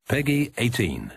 Peggy 18.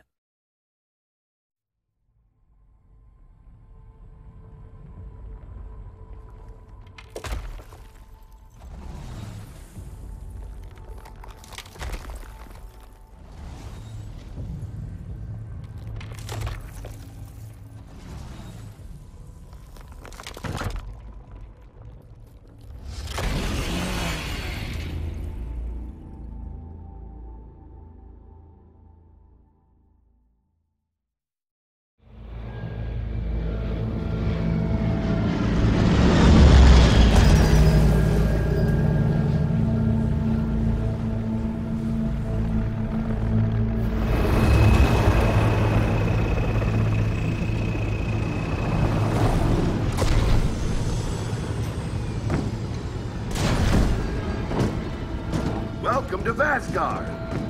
Welcome to Vasgar,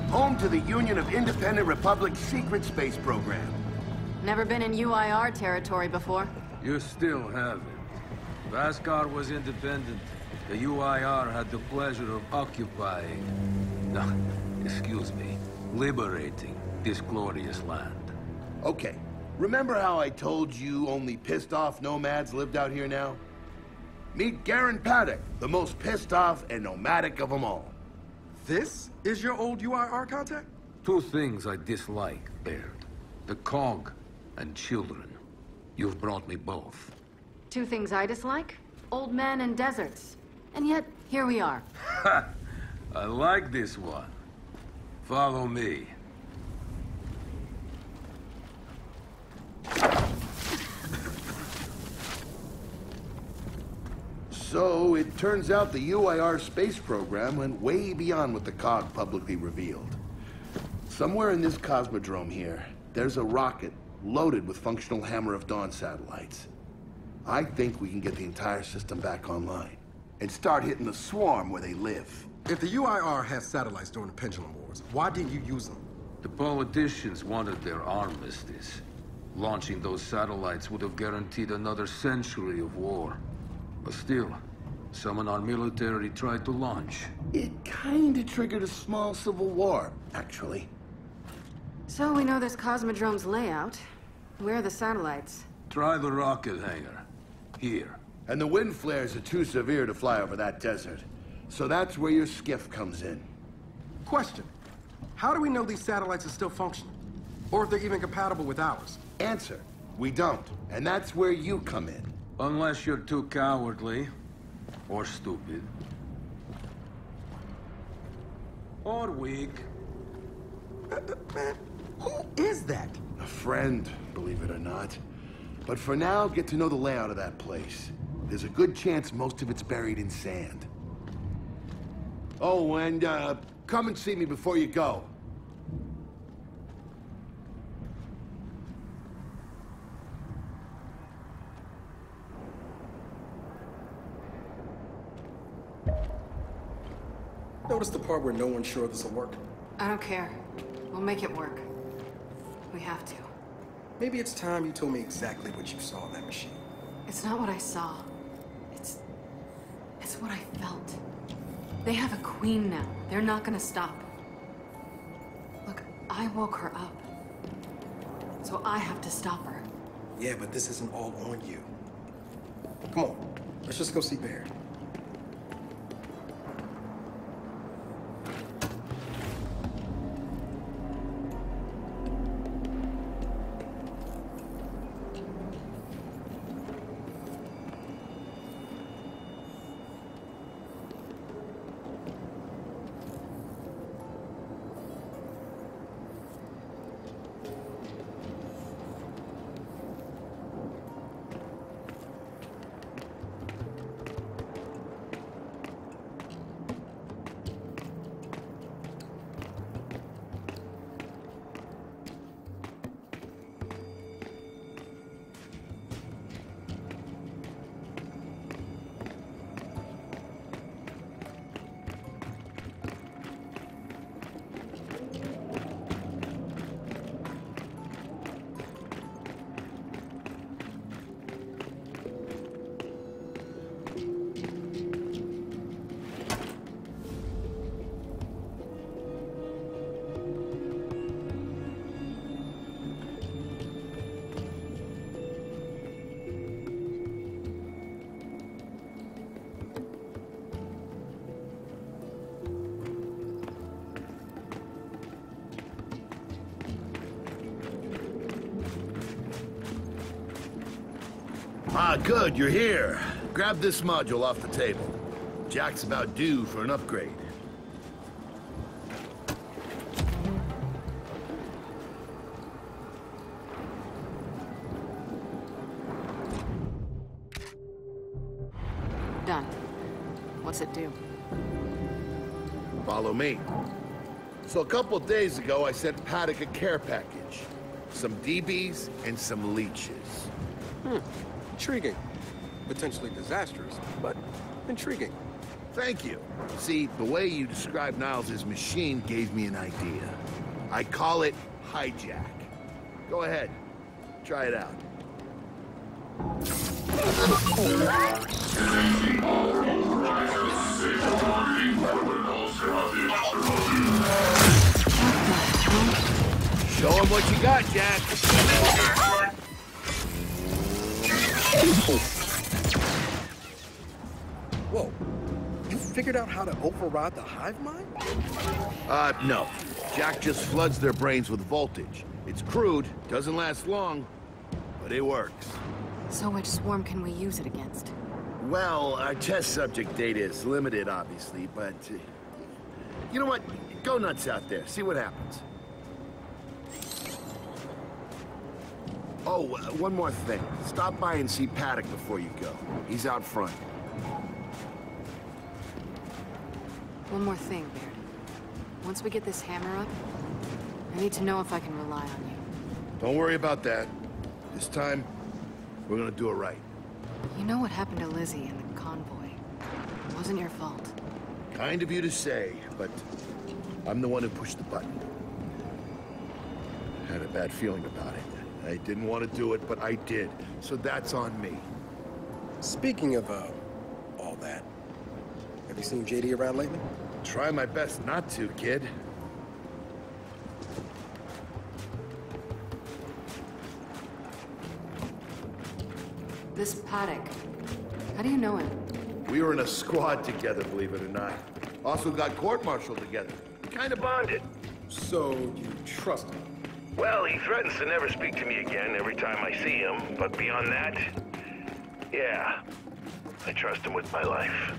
home to the Union of Independent Republic's secret space program. Never been in UIR territory before. You still haven't. Vasgar was independent. The UIR had the pleasure of occupying... No, excuse me, liberating this glorious land. Okay, remember how I told you only pissed-off nomads lived out here now? Meet Garen Paddock, the most pissed-off and nomadic of them all. This is your old UIR contact? Two things I dislike, Baird. The COG and children. You've brought me both. Two things I dislike? Old men and deserts. And yet, here we are. Ha! I like this one. Follow me. So, it turns out the UIR space program went way beyond what the COG publicly revealed. Somewhere in this cosmodrome here, there's a rocket loaded with functional Hammer of Dawn satellites. I think we can get the entire system back online and start hitting the swarm where they live. If the UIR has satellites during the Pendulum Wars, why didn't you use them? The politicians wanted their armistice. Launching those satellites would have guaranteed another century of war. But still, some in our military tried to launch. It kinda triggered a small civil war, actually. So we know this Cosmodrome's layout. Where are the satellites? Try the rocket hangar. Here. And the wind flares are too severe to fly over that desert. So that's where your skiff comes in. Question. How do we know these satellites are still functional? Or if they're even compatible with ours? Answer. We don't. And that's where you come in. Unless you're too cowardly. Or stupid. Or weak. Man, who is that? A friend, believe it or not. But for now, get to know the layout of that place. There's a good chance most of it's buried in sand. Oh, and come and see me before you go. Notice the part where no one's sure this will work? I don't care. We'll make it work. We have to. Maybe it's time you told me exactly what you saw in that machine. It's not what I saw. It's what I felt. They have a queen now. They're not gonna stop. Look, I woke her up. So I have to stop her. Yeah, but this isn't all on you. Come on, let's just go see Baird. Ah, good, you're here. Grab this module off the table. Jack's about due for an upgrade. Done. What's it do? Follow me. So a couple days ago, I sent Paddock a care package. Some DBs and some leeches. Intriguing. Potentially disastrous, but intriguing. Thank you. See, the way you described Niles' machine gave me an idea. I call it hijack. Go ahead. Try it out. Show him what you got, Jack. Whoa. You figured out how to override the hive mind? No. Jack just floods their brains with voltage. It's crude, doesn't last long, but it works. So which swarm can we use it against? Well, our test subject data is limited, obviously, but... you know what? Go nuts out there. See what happens. Oh, one more thing. Stop by and see Paddock before you go. He's out front. One more thing, Baird. Once we get this hammer up, I need to know if I can rely on you. Don't worry about that. This time, we're gonna do it right. You know what happened to Lizzie in the convoy. It wasn't your fault. Kind of you to say, but I'm the one who pushed the button. Had a bad feeling about it. I didn't want to do it, but I did. So that's on me. Speaking of, all that, have you seen JD around lately? Try my best not to, kid. This Paddock, how do you know him? We were in a squad together, believe it or not. Also got court-martialed together. Kind of bonded. So, you trust him? Well, he threatens to never speak to me again every time I see him, but beyond that, yeah, I trust him with my life.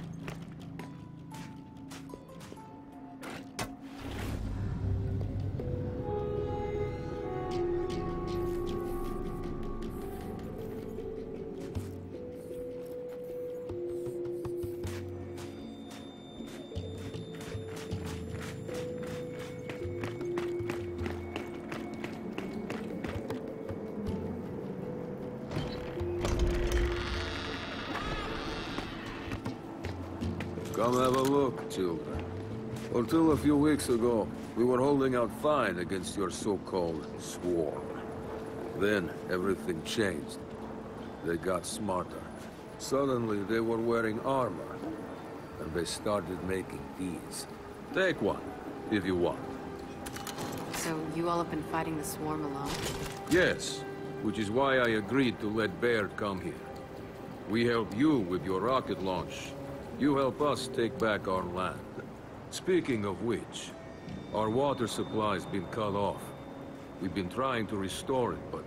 Come have a look, children. Until a few weeks ago, we were holding out fine against your so-called swarm. Then, everything changed. They got smarter. Suddenly, they were wearing armor. And they started making these. Take one, if you want. So you all have been fighting the swarm alone? Yes, which is why I agreed to let Baird come here. We help you with your rocket launch. You help us take back our land. Speaking of which, our water supply's been cut off. We've been trying to restore it, but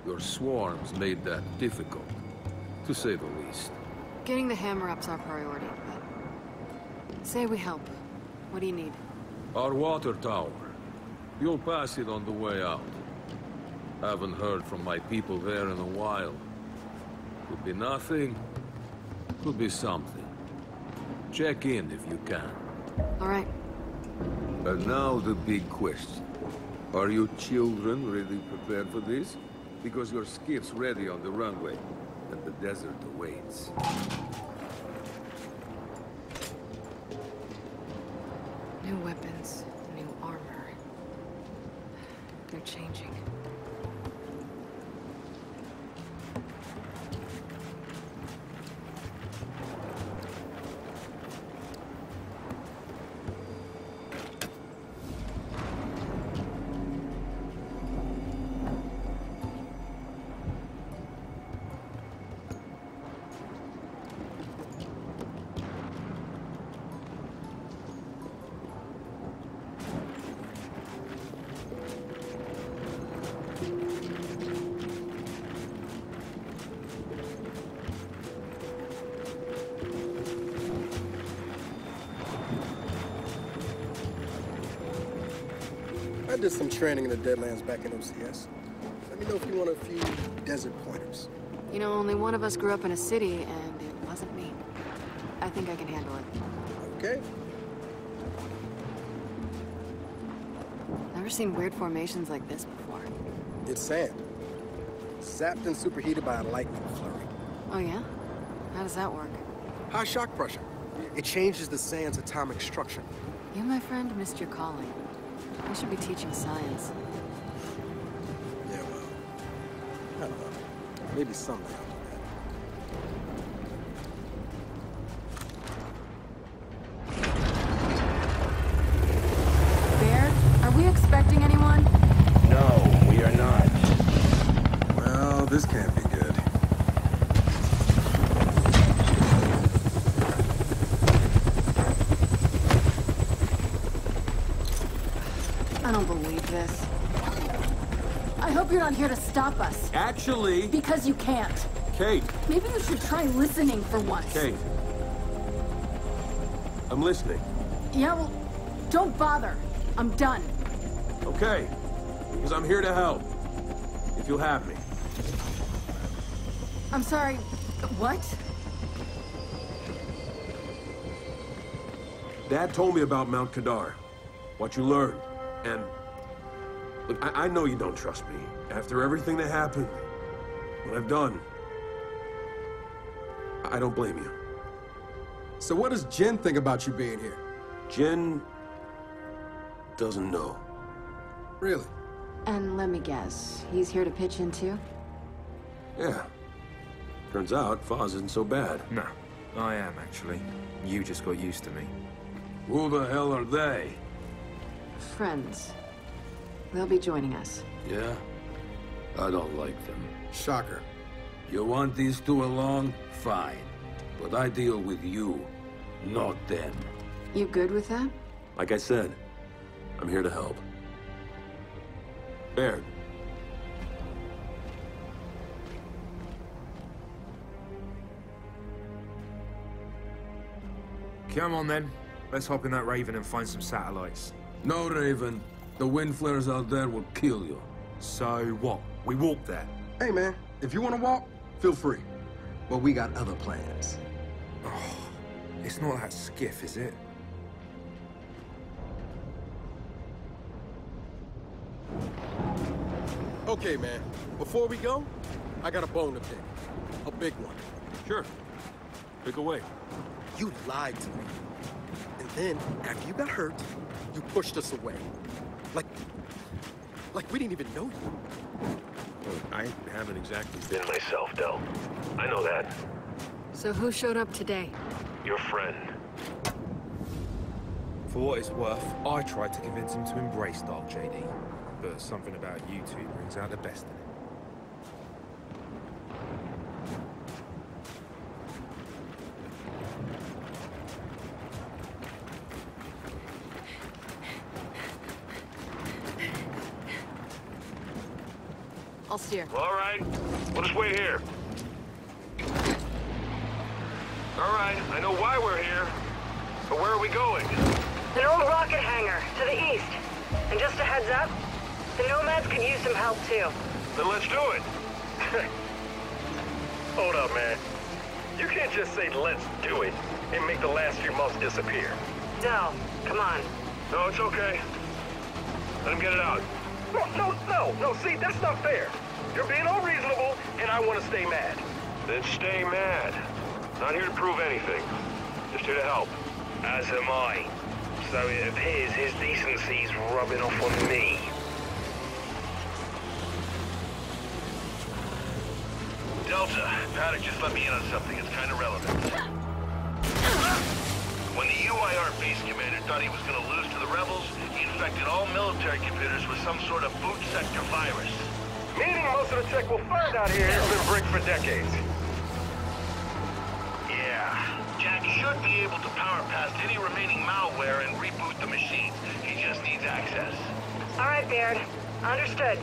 your swarms made that difficult, to say the least. Getting the hammer up's our priority, but... say we help. What do you need? Our water tower. You'll pass it on the way out. Haven't heard from my people there in a while. Could be nothing, could be something. Check in if you can. All right. And now the big question. Are you children really prepared for this? Because your skiff's ready on the runway, and the desert awaits. New weapons, new armor. They're changing. I did some training in the Deadlands back in OCS. Let me know if you want a few desert pointers. You know, only one of us grew up in a city, and it wasn't me. I think I can handle it. Okay. Never seen weird formations like this before. It's sand. Zapped and superheated by a lightning flurry. Oh, yeah? How does that work? High shock pressure. It changes the sand's atomic structure. You, my friend, missed your calling. I should be teaching science. Yeah, well, I don't know. Maybe someday I'll do that. Baird, are we expecting anyone? No, we are not. Well, this can't be good. I don't believe this. I hope you're not here to stop us. Actually... Because you can't. Kate. Maybe you should try listening for once. Kate. I'm listening. Yeah, well, don't bother. I'm done. Okay. Because I'm here to help. If you'll have me. I'm sorry, what? Dad told me about Mount Kadar. What you learned. And... Look, I know you don't trust me. After everything that happened, what I've done, I don't blame you. So what does Jen think about you being here? Jen doesn't know. Really? And let me guess, he's here to pitch in too? Yeah. Turns out, Foz isn't so bad. No, I am actually. You just got used to me. Who the hell are they? Friends. They'll be joining us. Yeah? I don't like them. Shocker. You want these two along? Fine. But I deal with you, not them. You good with that? Like I said, I'm here to help. Baird. Come on then. Let's hop in that Raven and find some satellites. No, Raven. The wind flares out there will kill you. So what? We walk there. Hey, man, if you want to walk, feel free. But we got other plans. Oh, it's not that skiff, is it? Okay, man. Before we go, I got a bone to pick. A big one. Sure. Pick away. You lied to me. And then, after you got hurt, you pushed us away. Like we didn't even know you. I haven't exactly Been myself, Del. I know that. So who showed up today? Your friend. For what it's worth, I tried to convince him to embrace Dark JD. But something about you two brings out the best in him. I'll steer. All right. We'll just wait here. All right. I know why we're here. But where are we going? An old rocket hangar, to the east. And just a heads up, the Nomads could use some help too. Then let's do it. Hold up, man. You can't just say, let's do it, and make the last few months disappear. Del, come on. No, it's okay. Let him get it out. No, see, that's not fair. You're being unreasonable, and I want to stay mad. Then stay mad. Not here to prove anything. Just here to help. As am I. So it appears his decency's rubbing off on me. Delta, Paddock just let me in on something. It's kind of relevant. When the UIR base commander thought he was going to lose to the rebels, he infected all military computers with some sort of boot sector virus. Meaning most of the tech we'll find out here has been bricked for decades. Yeah. Jack should be able to power past any remaining malware and reboot the machines. He just needs access. All right, Baird. Understood.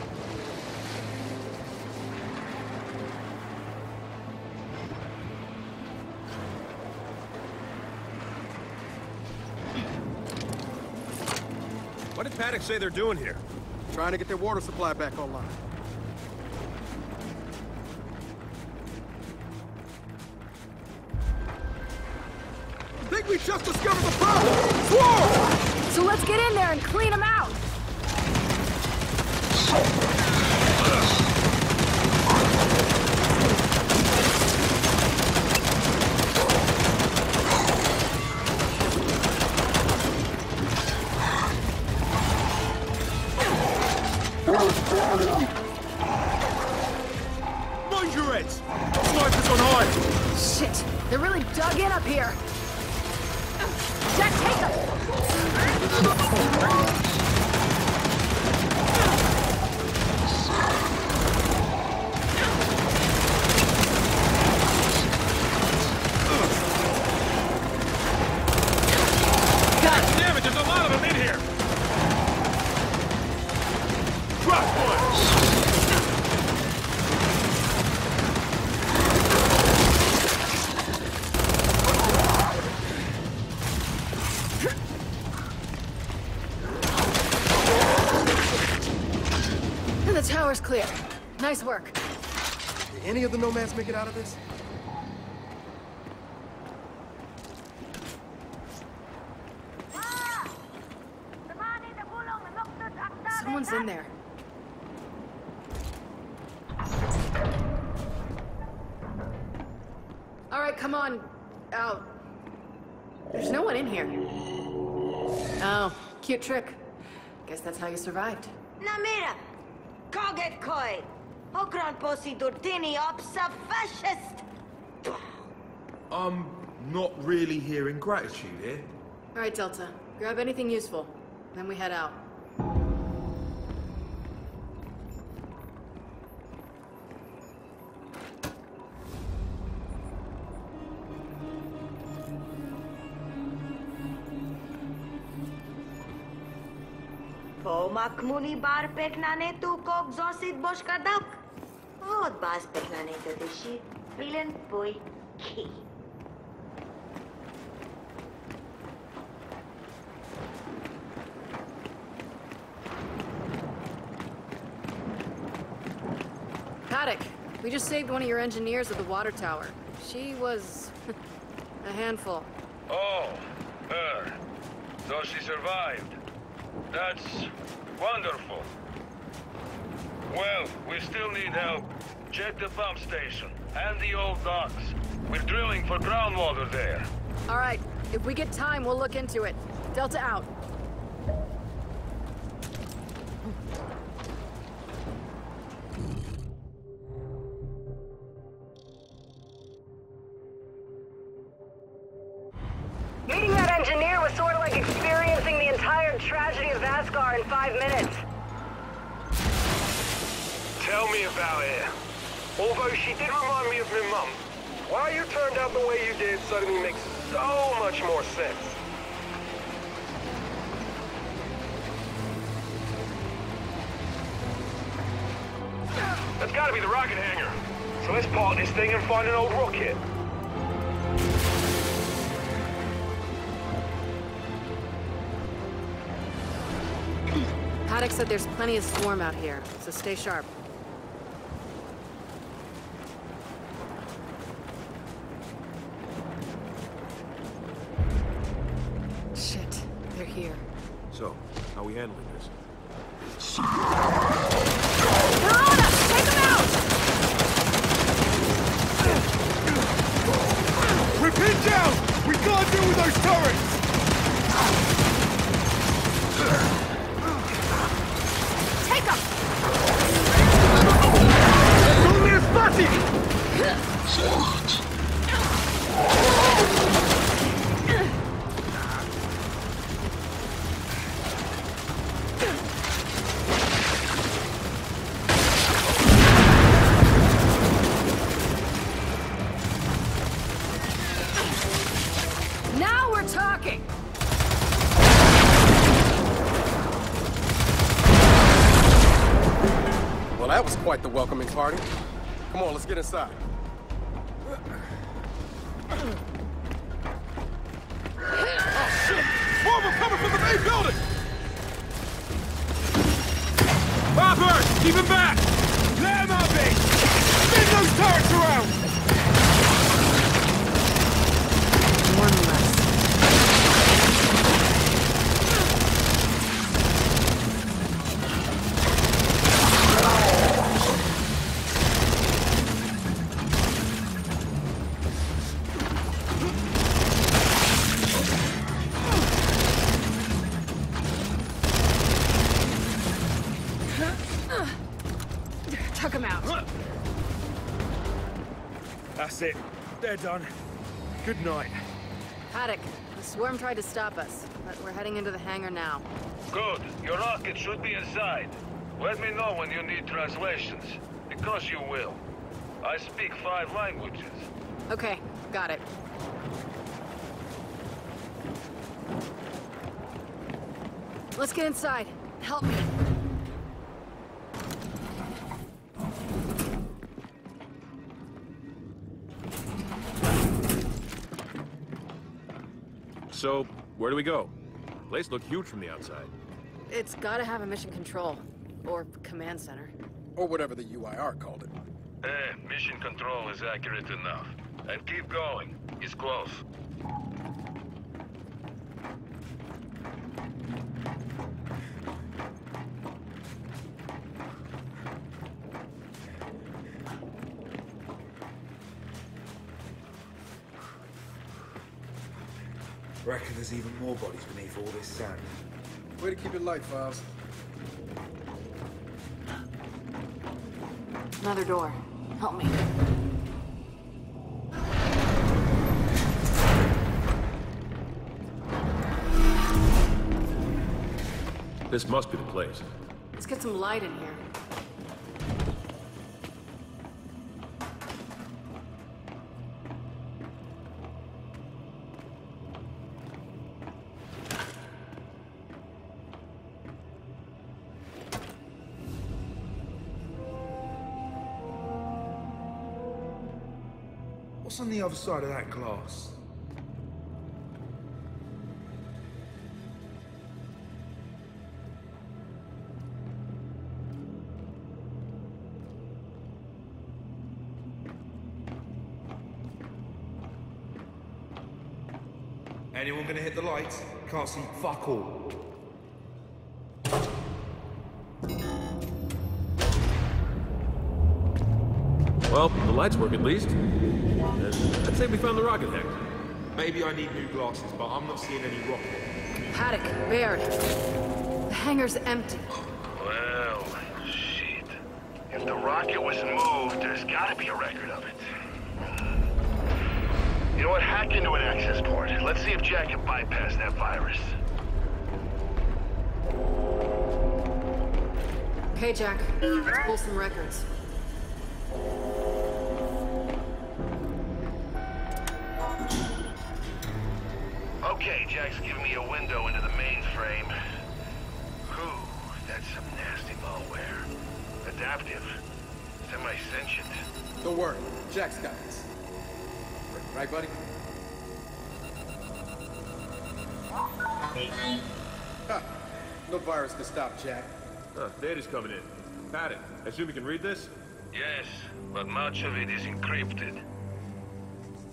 What did Paddock say they're doing here? Trying to get their water supply back online. I think we just discovered the problem! Swarm! So let's get in there and clean them out! Mind your heads! Snipers on high! Shit! They're really dug in up here! Jack, take them! God damn it, there's a lot of them in here! Drop one! And the tower's clear. Nice work. Did any of the nomads make it out of this? Someone's in there. All right, come on. Out. There's no one in here. Oh, cute trick. Guess that's how you survived. Namira, koget koi, okran posi durtini opsa fascist. I'm not really hearing gratitude here. All right, Delta. Grab anything useful. Then we head out. Pomak muni bar peknane tu kok zosid bosh kadak. Vod bas peknane to dishi, vilen boy ki. Paddock, we just saved one of your engineers at the water tower. She was a handful. Oh, her. So she survived. That's wonderful. Well, we still need help. Check the pump station and the old docks. We're drilling for groundwater there. All right, if we get time, we'll look into it. Delta out. Meeting that engineer was sort of like experiencing the entire tragedy of Asgard in 5 minutes. Tell me about it. Although she did remind me of my mum, why you turned out the way you did suddenly makes so much more sense. That's gotta be the rocket hangar. So let's park this thing and find an old rocket. Paddock said there's plenty of swarm out here, so stay sharp. Shit, they're here. So, how are we handling this? They're on us! Take them out! We're pinned down! We can't deal with those turrets! Take them! Only a spotty! Now we're talking! Well, that was quite the welcoming party. Come on, let's get inside. Oh, shit! Swarm are coming from the main building! Harper! Keep him back! Let him out, be! Spin those turrets around! One less. Took him out. That's it. They're done. Good night. Paddock, the swarm tried to stop us, but we're heading into the hangar now. Good. Your rocket should be inside. Let me know when you need translations, because you will. I speak 5 languages. Okay, got it. Let's get inside. Help me. So, where do we go? The place looked huge from the outside. It's gotta have a mission control. Or command center. Or whatever the UIR called it. Mission control is accurate enough. And keep going. It's close. Reckon there's even more bodies beneath all this sand. Way to keep it light, Files. Another door. Help me. This must be the place. Let's get some light in here. What's on the other side of that glass? Anyone gonna hit the lights? Can't see fuck all. Well, the lights work at least. And I'd say we found the rocket hangar. Maybe I need new glasses, but I'm not seeing any rocket. Paddock, Baird. The hangar's empty. Well, shit. If the rocket was moved, there's gotta be a record of it. You know what? Hack into an access port. Let's see if Jack can bypass that virus. Okay, Jack. Let's pull some records. Okay, Jack's giving me a window into the mainframe. Whew, that's some nasty malware. Adaptive. Semi-sentient. Don't worry. Jack's got this. Right, buddy? Ha! No virus can stop Jack. Data's coming in. Paddock, I assume you can read this? Yes, but much of it is encrypted.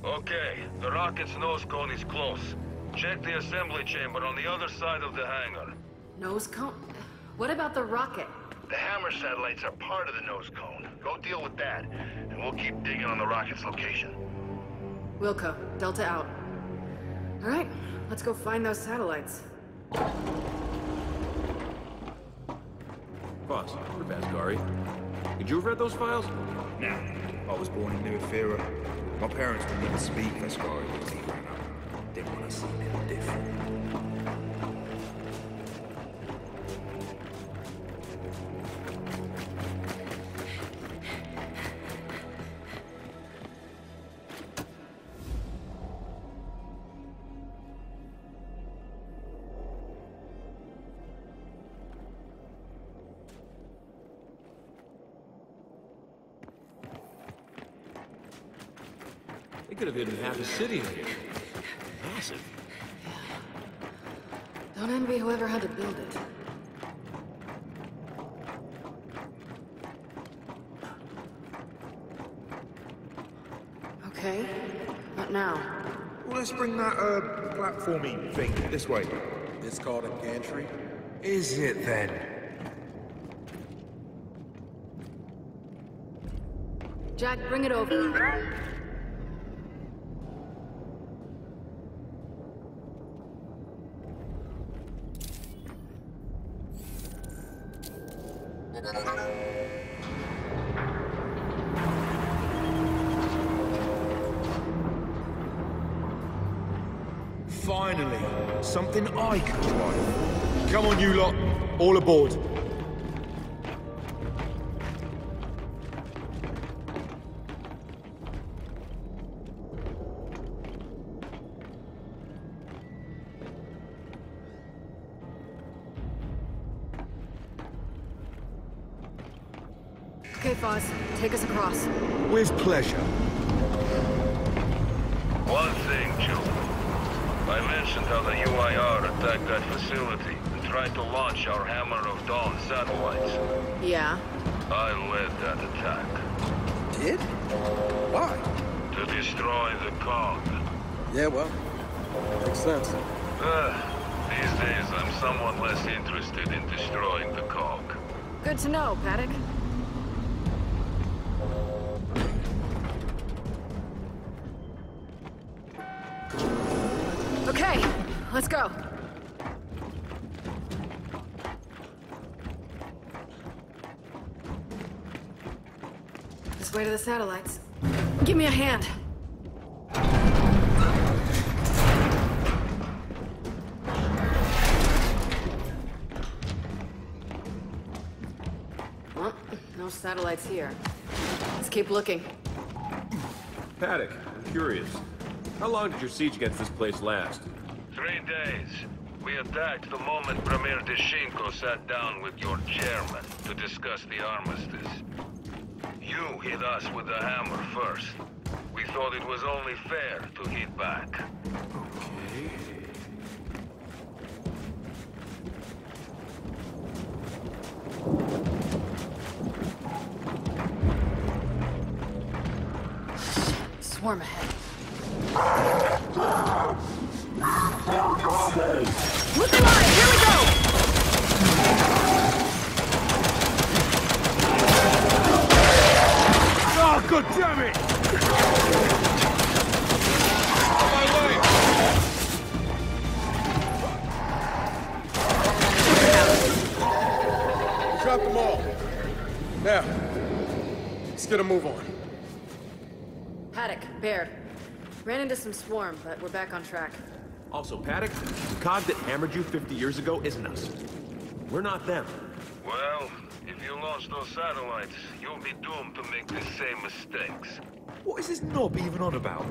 Okay, the rocket's nose cone is close. Check the assembly chamber on the other side of the hangar. Nose cone? What about the rocket? The Hammer satellites are part of the nose cone. Go deal with that, and we'll keep digging on the rocket's location. Wilco, Delta out. All right, let's go find those satellites. Boss, we're Vasgari. Did you have read those files? Nah, I was born in New Ethera. My parents didn't even speak Vasgari when they ran up. Didn't want to see anything different. They could have hidden half a city in here. Massive. Don't envy whoever had to build it. Okay. What now? Well, let's bring that, platformy thing this way. It's called a gantry. Is it then? Jack, bring it over. Finally, something I can drive. Come on, you lot. All aboard. Okay, Foz, take us across. With pleasure. One thing, Joe. I mentioned how the UIR attacked that facility and tried to launch our Hammer of Dawn satellites. Yeah? I led that attack. Did? Why? To destroy the cog. Yeah, well, makes sense. These days, I'm somewhat less interested in destroying the cog. Good to know, Paddock. Okay, let's go. This way to the satellites. Give me a hand. Well, no satellites here. Let's keep looking. Paddock, I'm curious. How long did your siege against this place last? 3 days. We attacked the moment Premier Deshinko sat down with your chairman to discuss the armistice. You hit us with the hammer first. We thought it was only fair to hit back. Okay. Swarm ahead. Look alive! Here we go! Oh, God damn it! On my way! We dropped them all. Now, let's get a move on. Paddock, Baird. Ran into some swarm, but we're back on track. Also, Paddock, the cog that hammered you 50 years ago isn't us. We're not them. Well, if you launch those satellites, you'll be doomed to make the same mistakes. What is this knob even on about?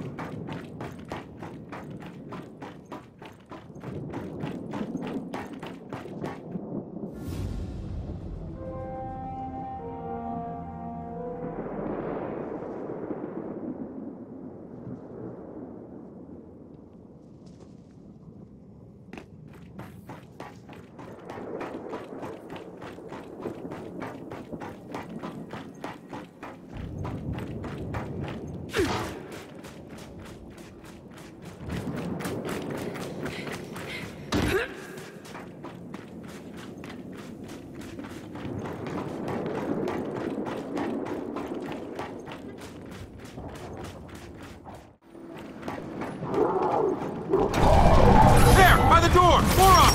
There! By the door! More up!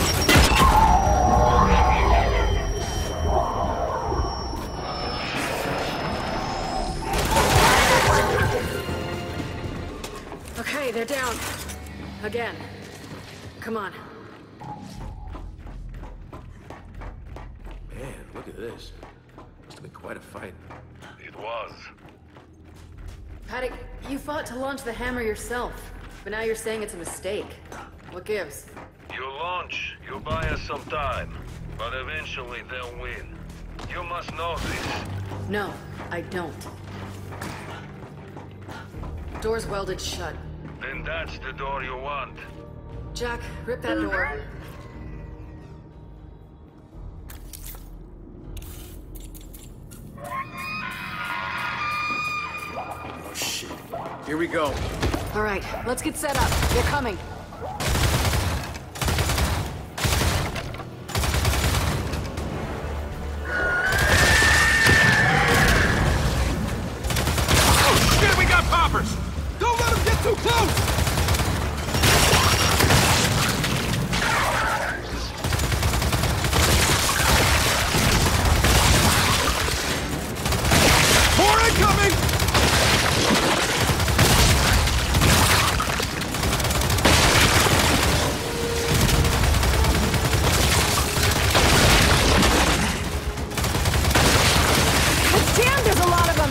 Okay, they're down. Again. Come on. Man, look at this. Must have been quite a fight. It was. Paddock, you fought to launch the hammer yourself, but now you're saying it's a mistake. What gives? You launch, you buy us some time, but eventually they'll win. You must know this. No, I don't. Door's welded shut. Then that's the door you want. Jack, rip that door. Oh, shit. Here we go. All right, let's get set up. They're coming. Oh shit, we got poppers! Don't let them get too close! More incoming! Damn, there's a lot of them!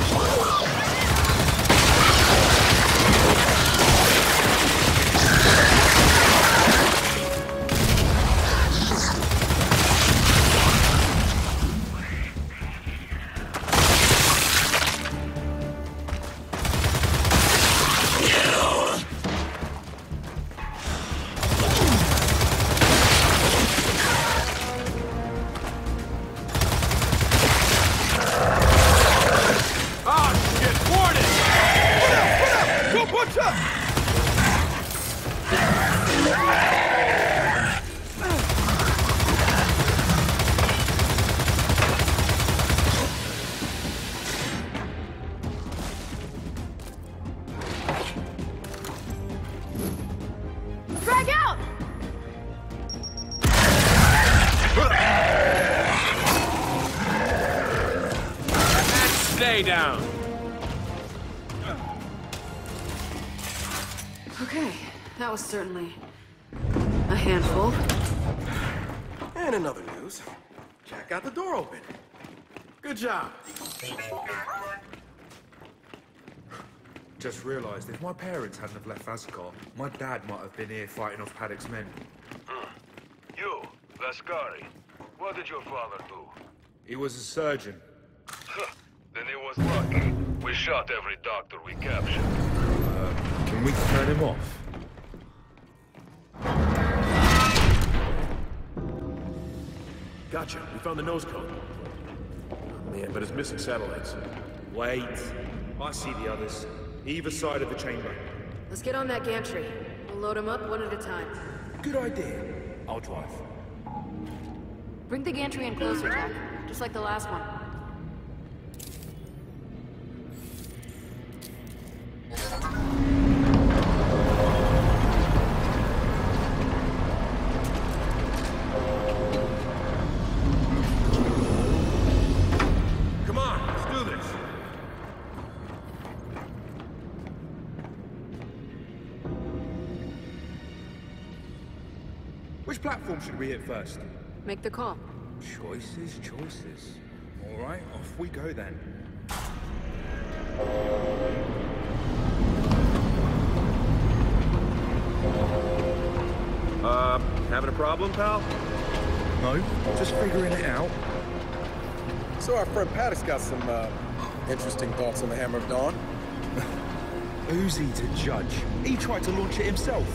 Frag out! And stay down. Okay, that was certainly a handful. And in other news, Jack got the door open. Good job. Just realized if my parents hadn't have left Vascar, my dad might have been here fighting off Paddock's men. You, Vascari, what did your father do? He was a surgeon. Then he was lucky. We shot every doctor we captured. Can we turn him off? Gotcha. We found the nose cone. Oh, man, but it's missing satellites. Wait. I see the others. Either side of the chamber. Let's get on that gantry. We'll load them up one at a time. Good idea. I'll drive. Bring the gantry in closer, Jack. Just like the last one. Come on, let's do this. Which platform should we hit first? Make the call. Choices, choices. All right, off we go then. Having a problem, pal? No, just figuring it out. So our friend Paddock's got some, interesting thoughts on the Hammer of Dawn. Who's he to judge? He tried to launch it himself.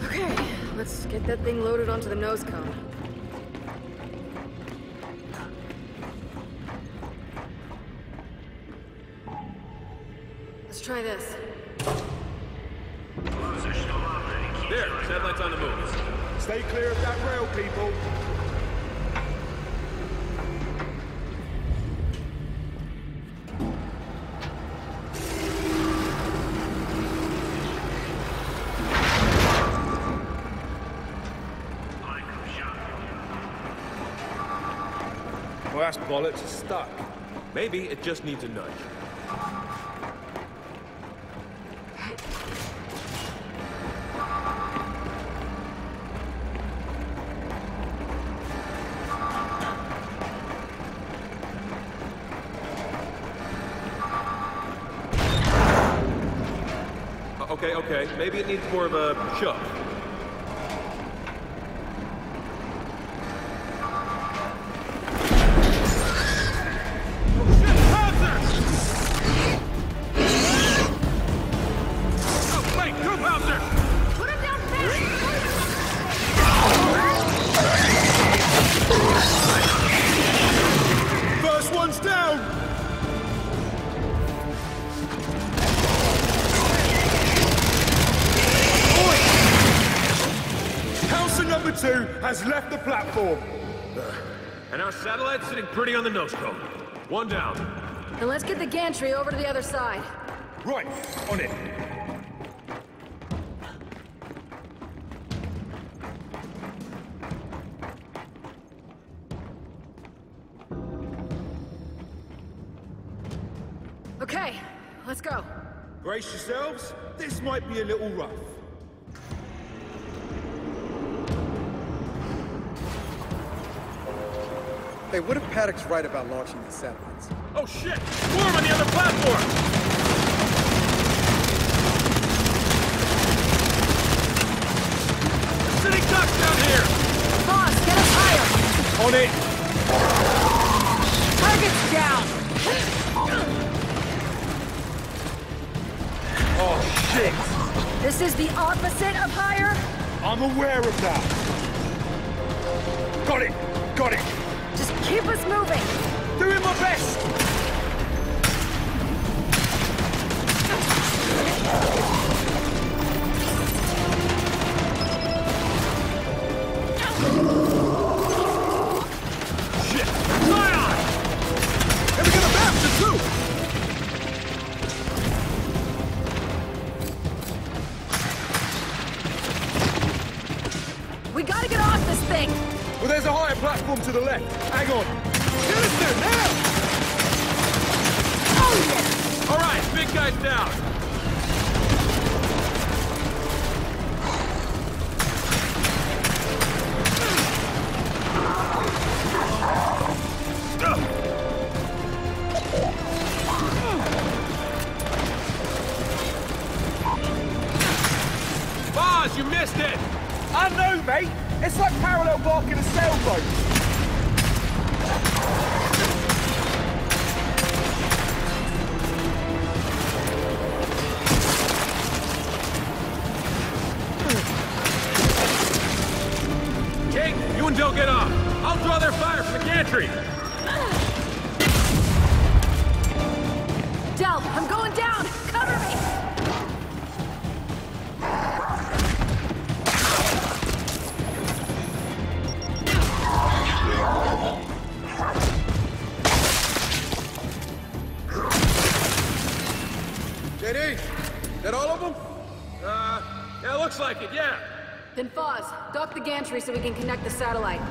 Okay, let's get that thing loaded onto the nose cone. Let's try this. There, satellites on the move. Stay clear of that rail, people. Well, that's bollocks. It's stuck. Maybe it just needs a nudge. Okay. Maybe it needs more of a shove. First one's down! has left the platform. And our satellite's sitting pretty on the nose cone. One down. Then let's get the gantry over to the other side. Right, on it. Okay, let's go. Brace yourselves. This might be a little rough. Hey, what if Paddock's right about launching these satellites? Oh shit! Swarm on the other platform! Sitting ducks down here! Boss, get us higher! On it! Target's down! Oh shit! This is the opposite of higher? I'm aware of that. Got it! Got it! Just keep us moving! Doing my best! Shit! Zion! And we got a bastard too! We gotta get off this thing! Well, there's a higher platform to the left. Hang on. Get us there now! Oh yeah! All right, big guy's down. Boz, you missed it! I know, mate! It's like parallel parking a sailboat! King, you and Joe get off. I'll draw their fire from the gantry. Del, I'm going down! Cover me! JD, that all of them? Yeah, looks like it, yeah. Then Foz, dock the gantry so we can connect the satellite.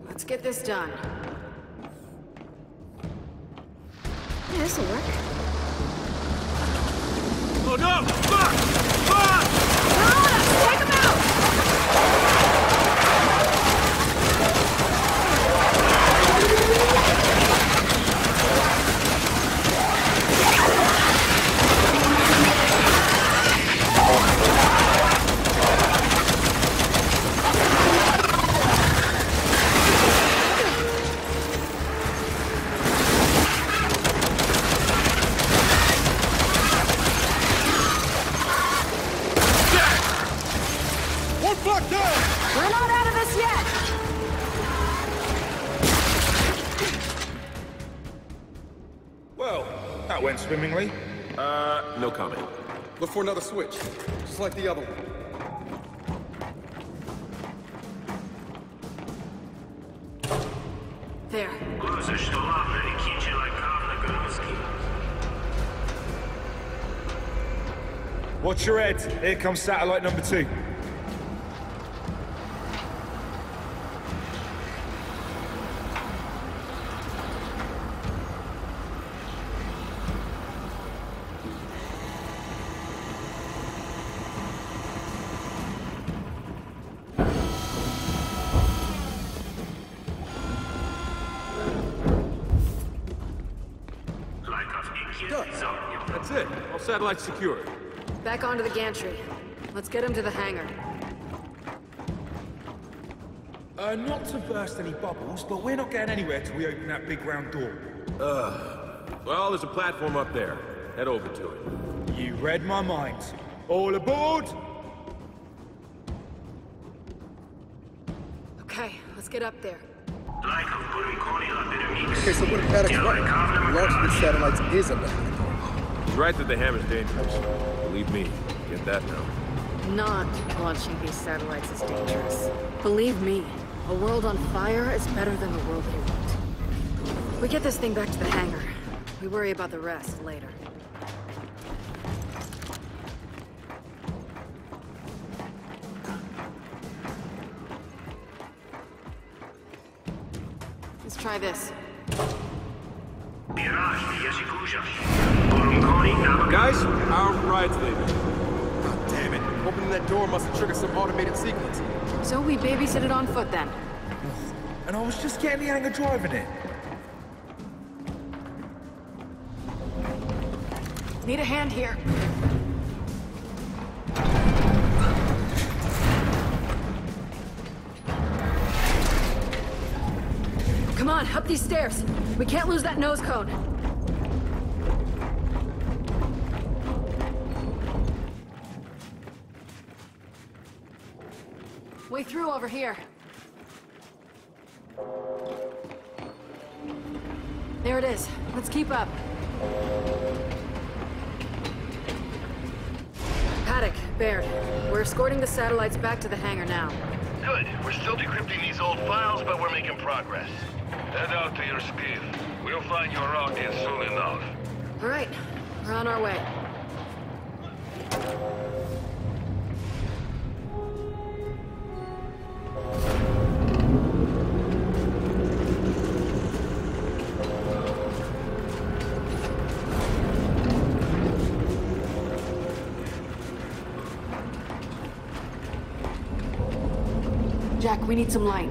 Let's get this done. Yeah, this'll work. Oh no! Fuck! Fuck! They're on us! Take them out! We're not out of this yet! Well, that went swimmingly. No comment. Look for another switch, just like the other one. There. Watch your head. Here comes satellite number 2. That's it. All satellites secure. Back onto the gantry. Let's get him to the hangar. Not to burst any bubbles, but we're not getting anywhere till we open that big round door. Well, there's a platform up there. Head over to it. You read my mind. All aboard! Okay, let's get up there. Okay, so what if Paddock's right? Launching these satellites is a bad. He's right that the hammer's dangerous. Believe me, get that now. Not launching these satellites is dangerous. Believe me, a world on fire is better than the world you want. We get this thing back to the hangar. We worry about the rest later. Let's try this. Guys, our ride's leaving. God damn it. Opening that door must have triggered some automated sequence. So we babysit it on foot then. And I was just getting the hang of driving it. Need a hand here. Come on, up these stairs. We can't lose that nose cone. Way through over here. There it is. Let's keep up. Paddock, Baird, we're escorting the satellites back to the hangar now. Good. We're still decrypting these old files, but we're making progress. Head out to your skiff. We'll find your audience soon enough. All right, we're on our way. Jack, we need some light.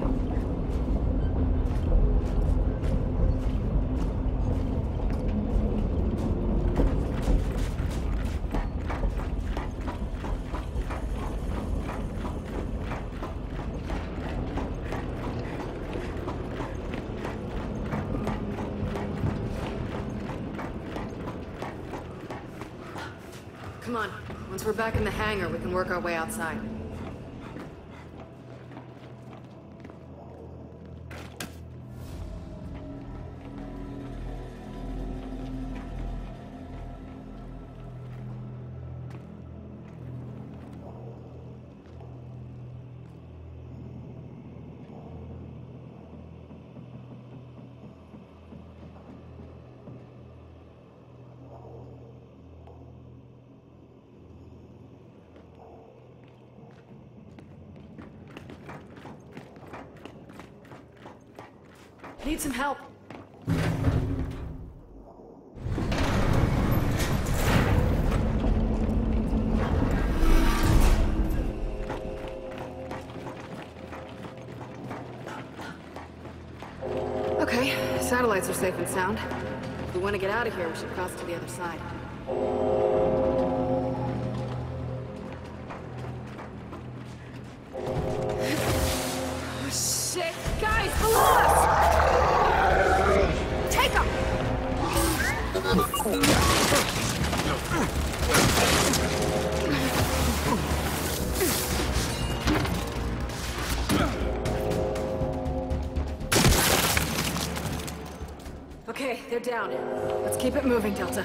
Come on. Once we're back in the hangar, we can work our way outside. Need some help. Okay, satellites are safe and sound. If we want to get out of here, we should cross to the other side. Shit! Guys, below us! Take them! Okay, they're down. Let's keep it moving, Delta.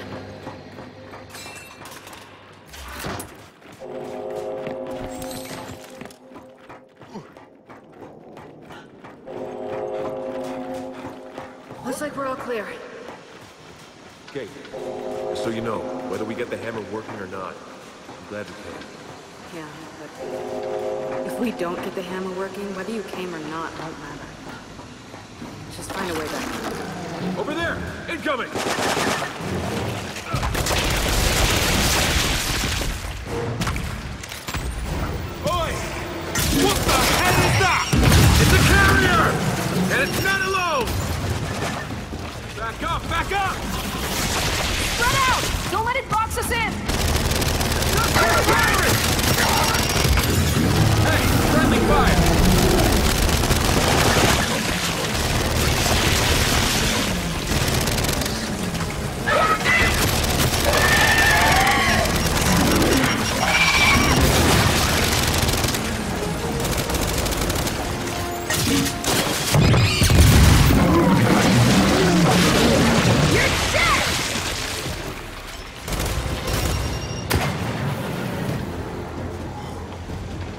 Looks like we're all clear. Okay, just so you know, whether we get the hammer working or not, I'm glad we came. Yeah, but if we don't get the hammer working, whether you came or not won't matter. Just find a way back. Over there! Incoming! Oi! What the hell is that? It's a carrier! And it's not alone! Back up! Back up! Spread out! Don't let it box us in! Hey! Friendly fire!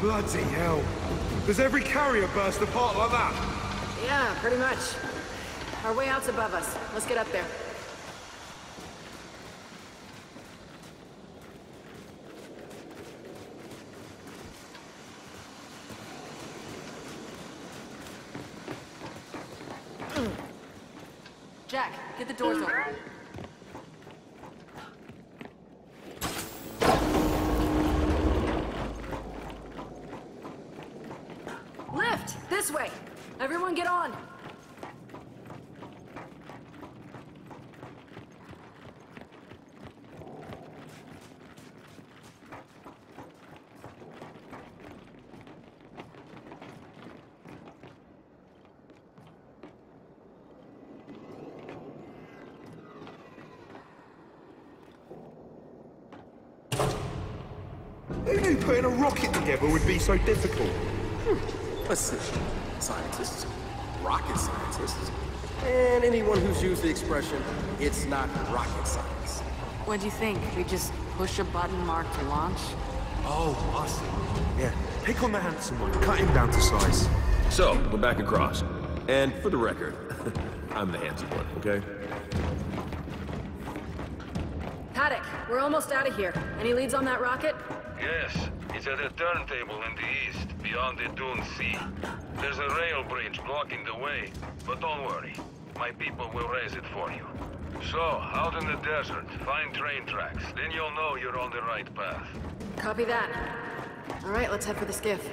Bloody hell. Does every carrier burst apart like that? Yeah, pretty much. Our way out's above us. Let's get up there. Jack, get the doors open. Lift! This way! Everyone get on! Who knew putting a rocket together would be so difficult? Listen, scientists, rocket scientists, and anyone who's used the expression, it's not rocket science. What do you think? We just push a button marked launch? Oh, I see. Yeah, pick on the handsome one, cut him down to size. So, we're back across. And for the record, I'm the handsome one, okay? Paddock, we're almost out of here. Any leads on that rocket? Yes, it's at a turntable in the east, beyond the Dune Sea. There's a rail bridge blocking the way, but don't worry. My people will raise it for you. So, out in the desert, find train tracks. Then you'll know you're on the right path. Copy that. All right, let's head for the skiff.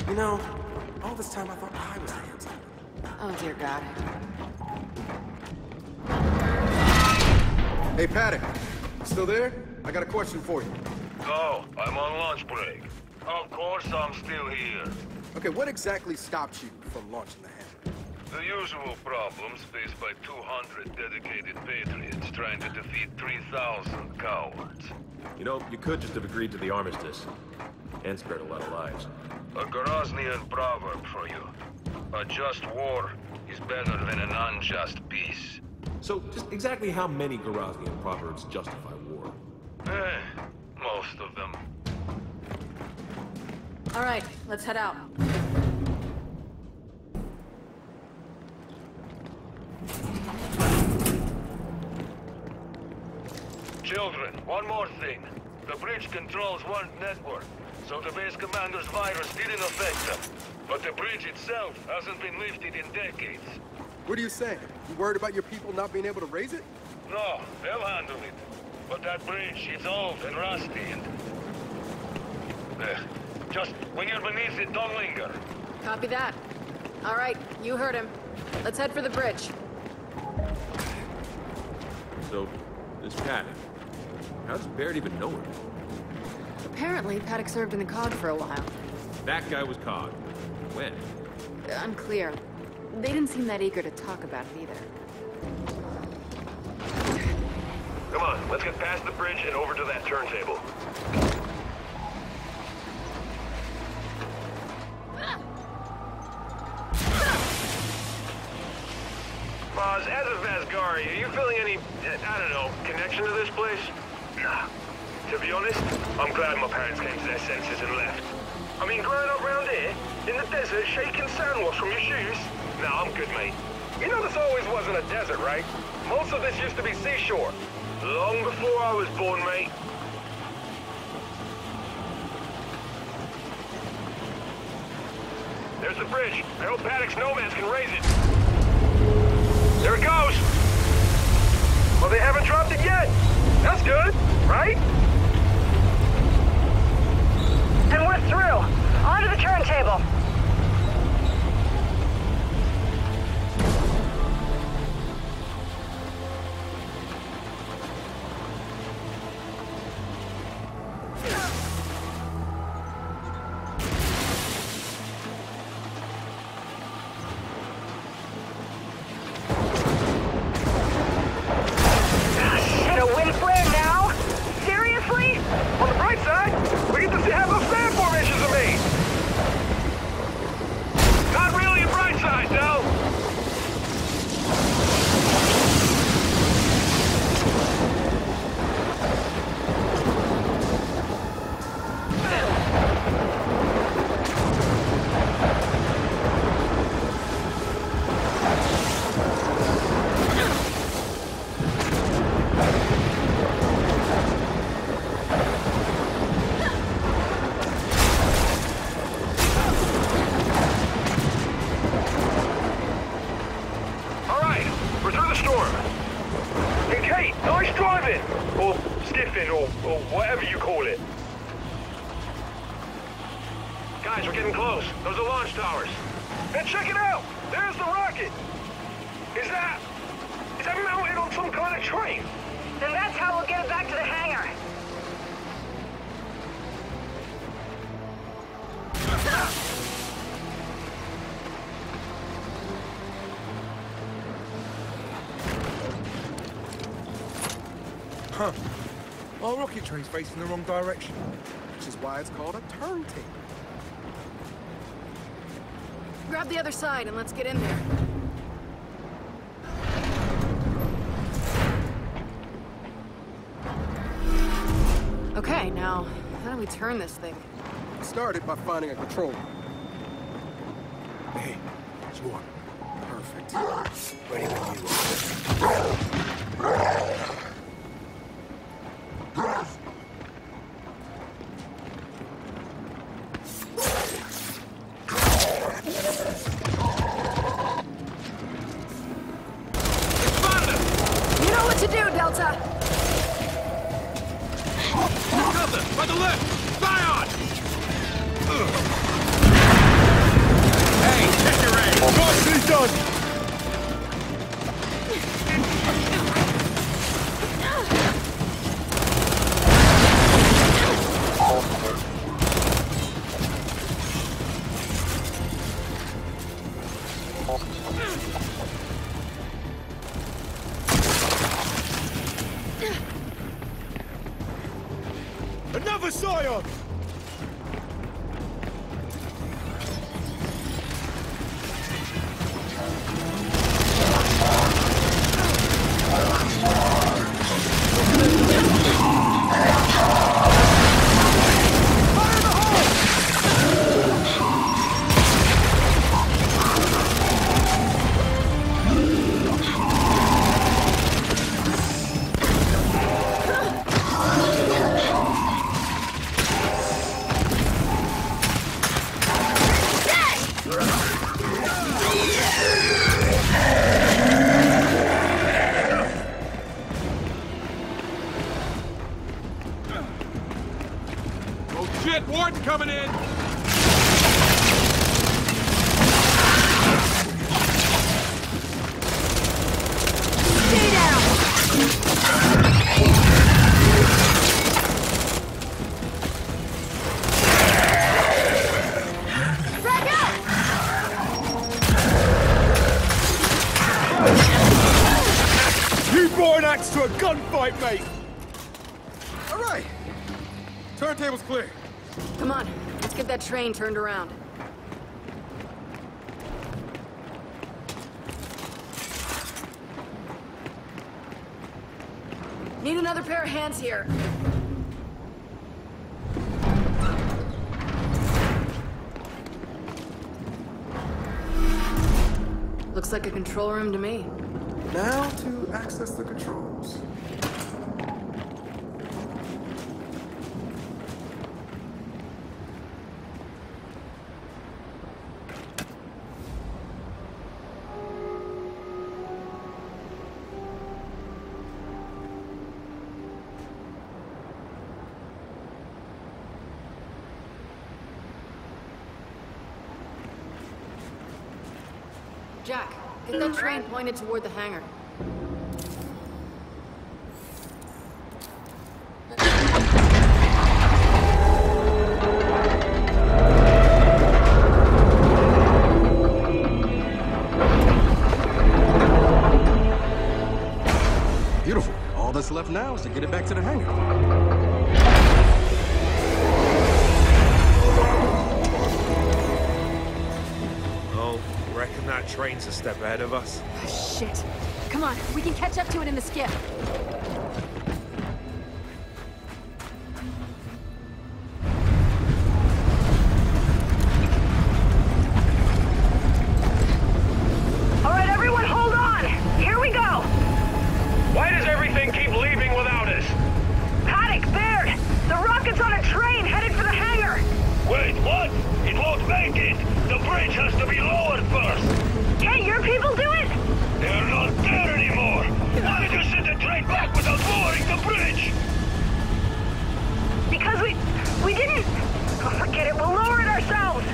You know, all this time I thought I was the handsome one. Oh, dear God. Hey, Paddock, still there? I got a question for you. No, I'm on lunch break. Of course I'm still here. Okay, what exactly stopped you from launching the hammer? The usual problems faced by 200 dedicated patriots trying to defeat 3,000 cowards. You know, you could just have agreed to the armistice. And spared a lot of lives. A Goroznian proverb for you. A just war is better than an unjust peace. So, just exactly how many Goroznian proverbs justify war? Most of them. All right, let's head out. Children, one more thing. The bridge controls one network, so the base commander's virus didn't affect them. But the bridge itself hasn't been lifted in decades. What are you saying? You worried about your people not being able to raise it? No, they'll handle it. But that bridge, it's old and rusty and... just when you're beneath it, don't linger. Copy that. All right, you heard him. Let's head for the bridge. So, this Paddock, how does Barrett even know her? Apparently, Paddock served in the COG for a while. That guy was COG. When? Unclear. They didn't seem that eager to talk about it either. Come on, let's get past the bridge and over to that turntable. Maz, as a Vasgari, are you feeling any, I don't know, connection to this place? Nah. To be honest, I'm glad my parents came to their senses and left. I mean, growing up round here, in the desert, shaking sandwash from your shoes? Nah, I'm good, mate. You know this always wasn't a desert, right? Most of this used to be seashore. Long before I was born, mate. There's the bridge. I hope Paddock's nomads can raise it. There it goes. Well, they haven't dropped it yet. That's good, right? And we're through. Onto the turntable. A wind flare now? Seriously? Guys, we're getting close. Those are launch towers. And check it out! There's the rocket! Is that mounted on some kind of train? Then that's how we'll get it back to the hangar. Huh. Our rocket train's facing the wrong direction, which is why it's called a turntable. Grab the other side and let's get in there. Okay, now, how do we turn this thing? Started by finding a control room. Hey, sure. Perfect. Ready when you are. You know what to do, Delta! Delta, by the left! Zion! Hey, check your aim! Nicely done! Another Scion! Shit, Warden coming in! Stay down! Frag out! You brought an axe to a gunfight, mate! All right. Turntable's clear. Come on, let's get that train turned around. Need another pair of hands here. Looks like a control room to me. Now to access the controls. Jack, get that train pointed toward the hangar. Beautiful. All that's left now is to get it back to the hangar. Oh, reckon that train's a step ahead of us. Shit. Come on, we can catch up to it in the skiff. All right, everyone, hold on. Here we go. Why does everything keep leaving without us? Paddock, Baird, the rocket's on a train headed for the hangar. Wait, what? It won't make it! The bridge has to be lowered first! Can't your people do it? They're not there anymore! How did you send the train back without lowering the bridge? Because we didn't... Oh, forget it, we'll lower it ourselves.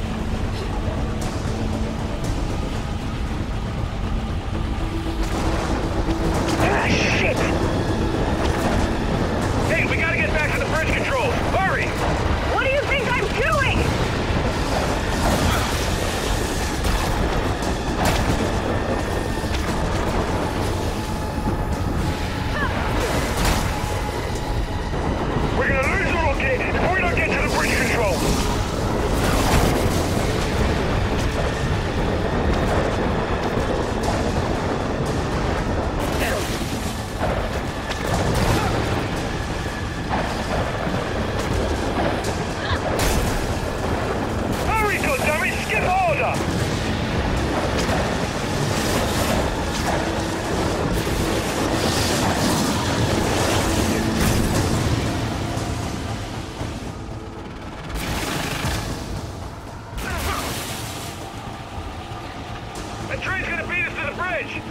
bridge!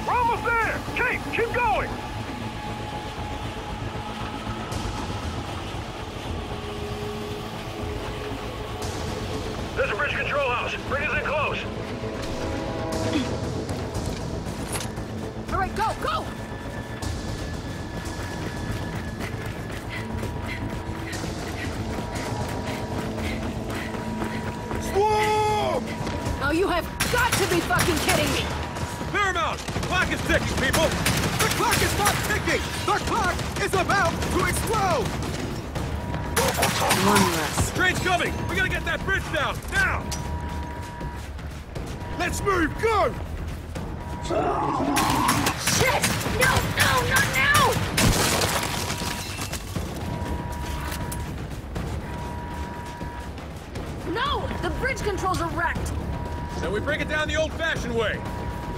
We're almost there! Keep going! There's a bridge control house. Bring us in close. All right, go, go! Whoa! Oh, you have got to be fucking kidding me! Paramount! Clock is ticking, people! The clock is not ticking! The clock is about to explode! One less. Train's coming! We gotta get that bridge down! Now! Let's move! Go! Shit! No, not now! No! The bridge controls are wrecked! Then we bring it down the old-fashioned way.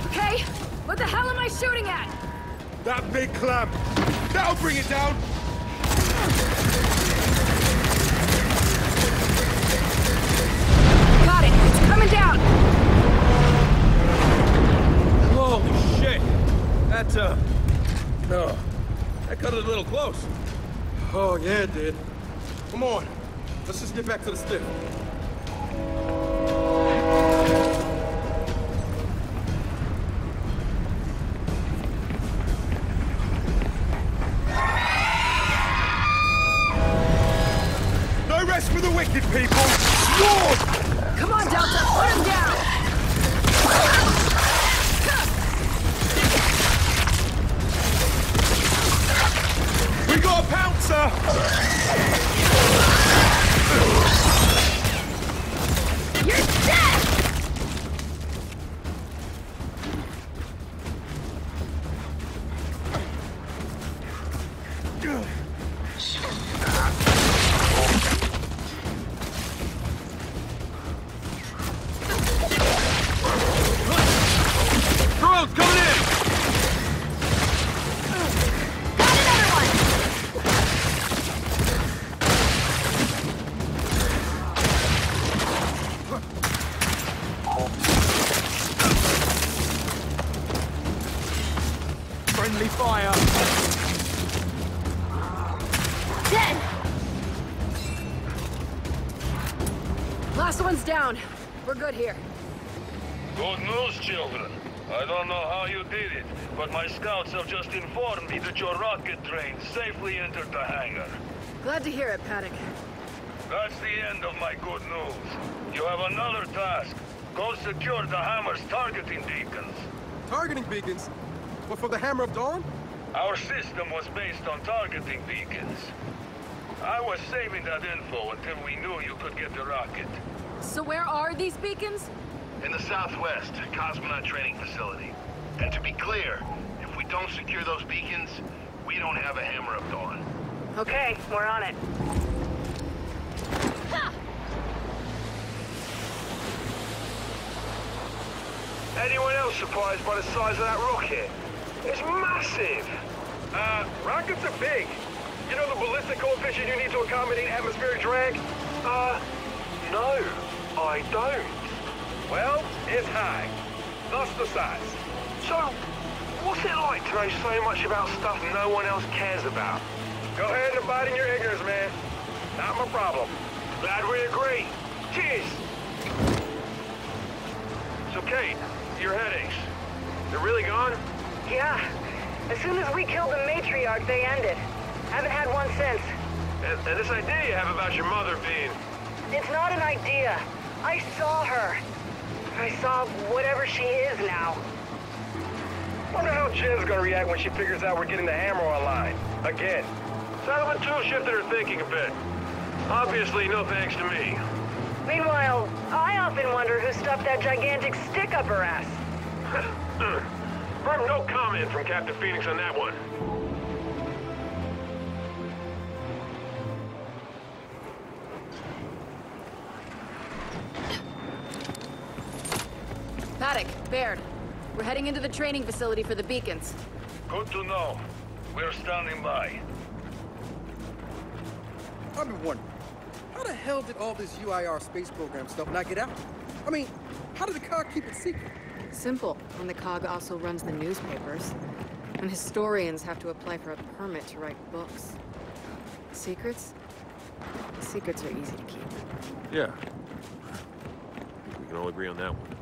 Okay? What the hell am I shooting at? That big clamp! That'll bring it down! Got it! It's coming down! Holy shit! That, no. That cut it a little close. Oh, yeah, it did. Come on. Let's just get back to the stick. No rest for the wicked, people! Sword! Come on, Delta! Put him down! We got a pouncer! You're dead! Drone's coming in! Got another one! Friendly fire! Dead! Last one's down. We're good here. Good news, children. I don't know how you did it, but my scouts have just informed me that your rocket train safely entered the hangar. Glad to hear it, Paddock. That's the end of my good news. You have another task. Go secure the Hammer's targeting beacons. Targeting beacons? What, for the Hammer of Dawn? Our system was based on targeting beacons. I was saving that info until we knew you could get the rocket. So where are these beacons? In the southwest, cosmonaut training facility. And to be clear, if we don't secure those beacons, we don't have a Hammer of Dawn. Okay, we're on it. Ha! Anyone else surprised by the size of that rocket? It's massive! Rockets are big. You know the ballistic coefficient you need to accommodate atmospheric drag? No, I don't. Well, it's high. Thus the size. So, what's it like to know so much about stuff no one else cares about? Go ahead and abide in your ignorance, man. Not my problem. Glad we agree. Cheers! So, Kate, your headaches, they're really gone? Yeah. As soon as we killed the matriarch, they ended. Haven't had one since. And this idea you have about your mother being... It's not an idea. I saw her. I saw whatever she is now. Wonder how Jen's gonna react when she figures out we're getting the Hammer online. Again. Settlement 2 shifted her thinking a bit. Obviously, no thanks to me. Meanwhile, I often wonder who stuffed that gigantic stick up her ass. Firm no comment from Captain Phoenix on that one. Paddock, Baird. We're heading into the training facility for the beacons. Good to know. We're standing by. I've been wondering, how the hell did all this UIR space program stuff not get out? I mean, how did the car keep it secret? Simple, when the COG also runs the newspapers. And historians have to apply for a permit to write books. Secrets? Secrets are easy to keep. Yeah. I think we can all agree on that one.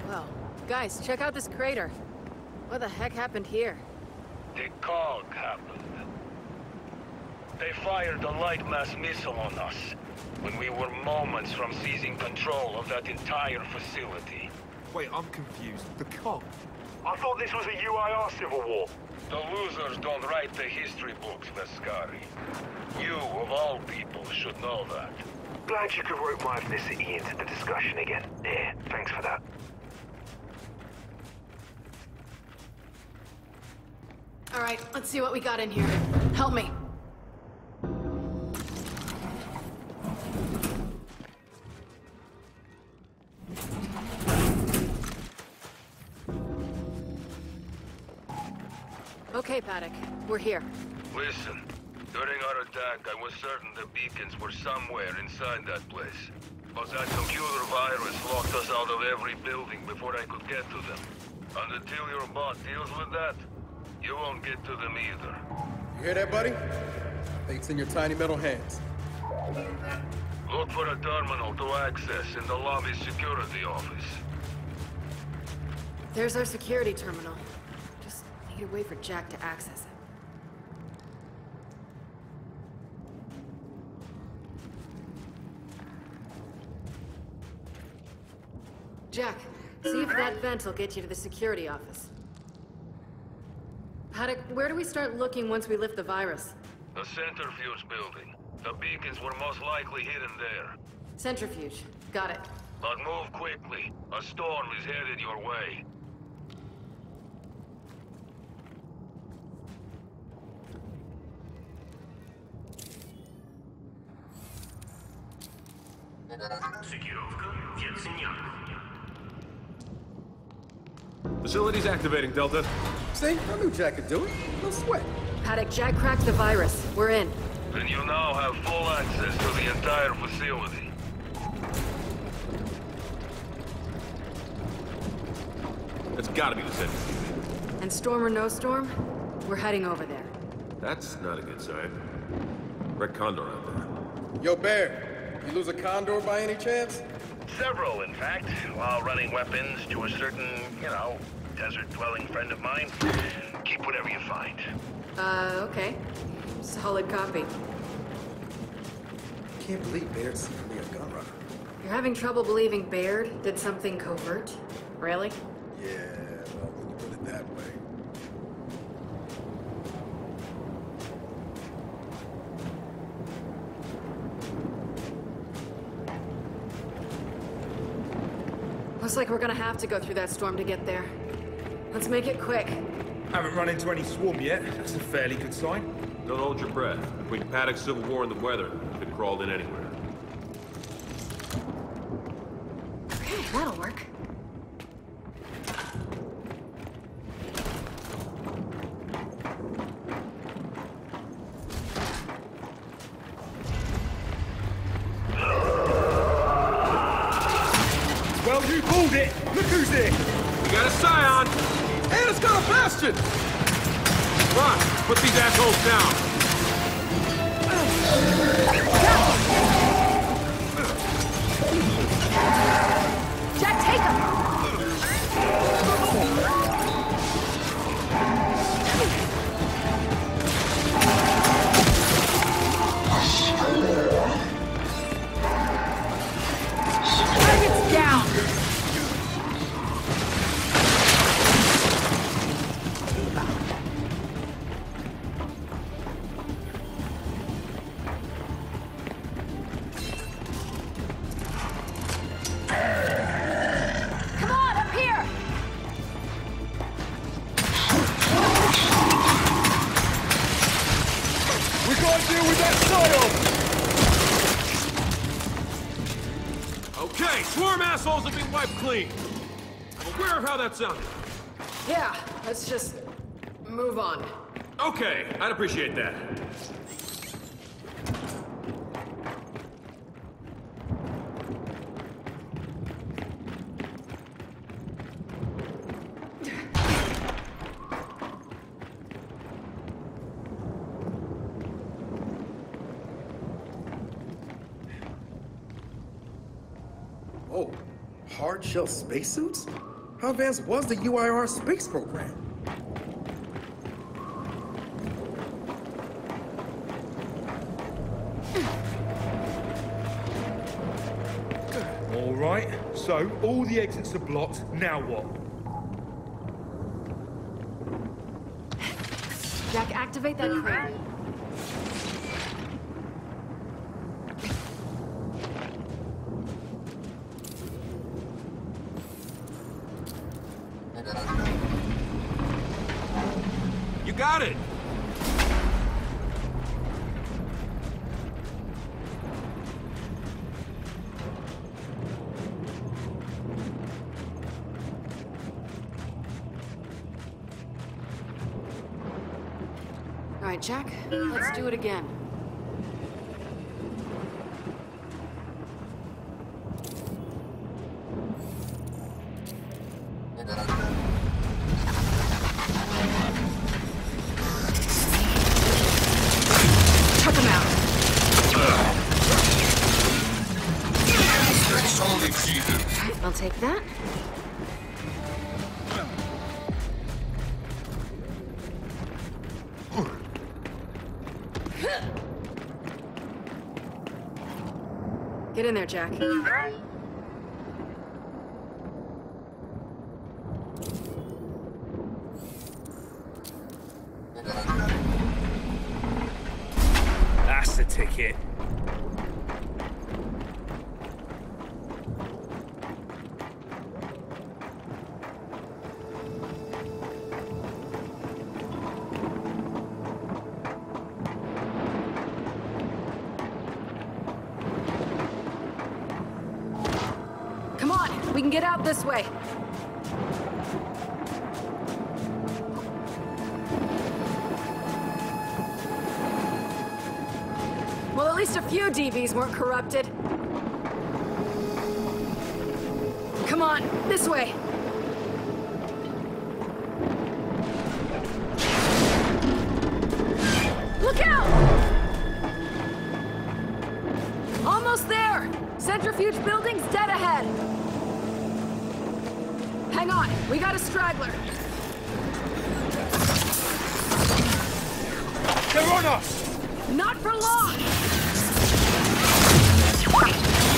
Well, guys, check out this crater. What the heck happened here? The COG happened. They fired a light mass missile on us when we were moments from seizing control of that entire facility. Wait, I'm confused. The COG? I thought this was a UIR civil war. The losers don't write the history books, Vescari. You, of all people, should know that. Glad you could rope my ethnicity into the discussion again. Yeah, thanks for that. All right, let's see what we got in here. Help me. Okay, Paddock, we're here. Listen, during our attack, I was certain the beacons were somewhere inside that place. But that computer virus locked us out of every building before I could get to them. And until your bot deals with that, you won't get to them either. You hear that, buddy? Fate's in your tiny metal hands. Look for a terminal to access in the lobby's security office. There's our security terminal. Just need to wait for Jack to access it. Jack, see if that vent will get you to the security office. Paddock, where do we start looking once we lift the virus? The centrifuge building. The beacons were most likely hidden there. Centrifuge. Got it. But move quickly. A storm is headed your way. Facility's activating, Delta. See? I knew Jack could do it. No sweat. Paddock, Jack cracked the virus. We're in. Then you now have full access to the entire facility. That's gotta be the centrifuge. And storm or no storm, we're heading over there. That's not a good sign. Red Condor out there. Yo, Bear, you lose a condor by any chance? Several, in fact, while running weapons to a certain, desert-dwelling friend of mine. Keep whatever you find. Okay. Solid copy. Can't believe Baird's secretly a gun runner. You're having trouble believing Baird did something covert? Really? Yeah, well, when you put it that way. Looks like we're gonna have to go through that storm to get there. Let's make it quick. Haven't run into any swarm yet. That's a fairly good sign. Don't hold your breath. Between Paddock's civil war and the weather, you could have crawled in anywhere. Okay, that'll work. Well, you called it! Look who's here! We got a Scion! And it's got a bastion! Come on, put these assholes down! Jack, take him! Target's down! Come on, up here! We gotta deal with that Scion! Okay, swarm assholes have been wiped clean. I'm aware of how that sounded. Yeah, let's just move on. Okay, I'd appreciate that. hard-shell spacesuits? How advanced was the UIR space program? All right, so all the exits are blocked. Now what? Jack, activate that crane. You got it! All right, Jack, let's do it again. Took him out. I'll take that. Get in there, Jack. That's the ticket. Come on, we can get out this way. Well, at least a few DVs weren't corrupted. Come on, this way. Look out! Almost there! Centrifuge building's dead ahead. Hang on, we got a straggler. They're on us! Not for long!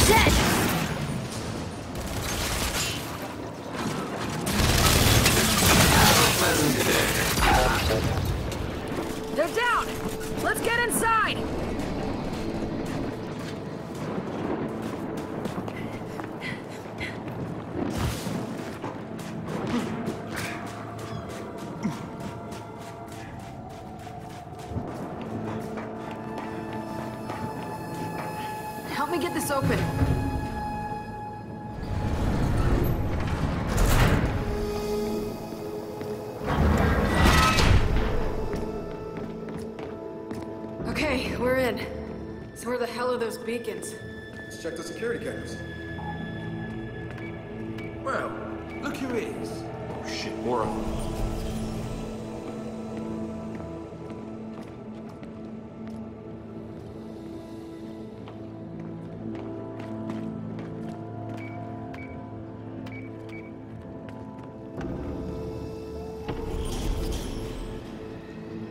Dead! They're down! Let's get inside! Help me get this open. Okay, we're in. So where the hell are those beacons? Let's check the security cameras. Well, look who it is. Oh shit, more of them.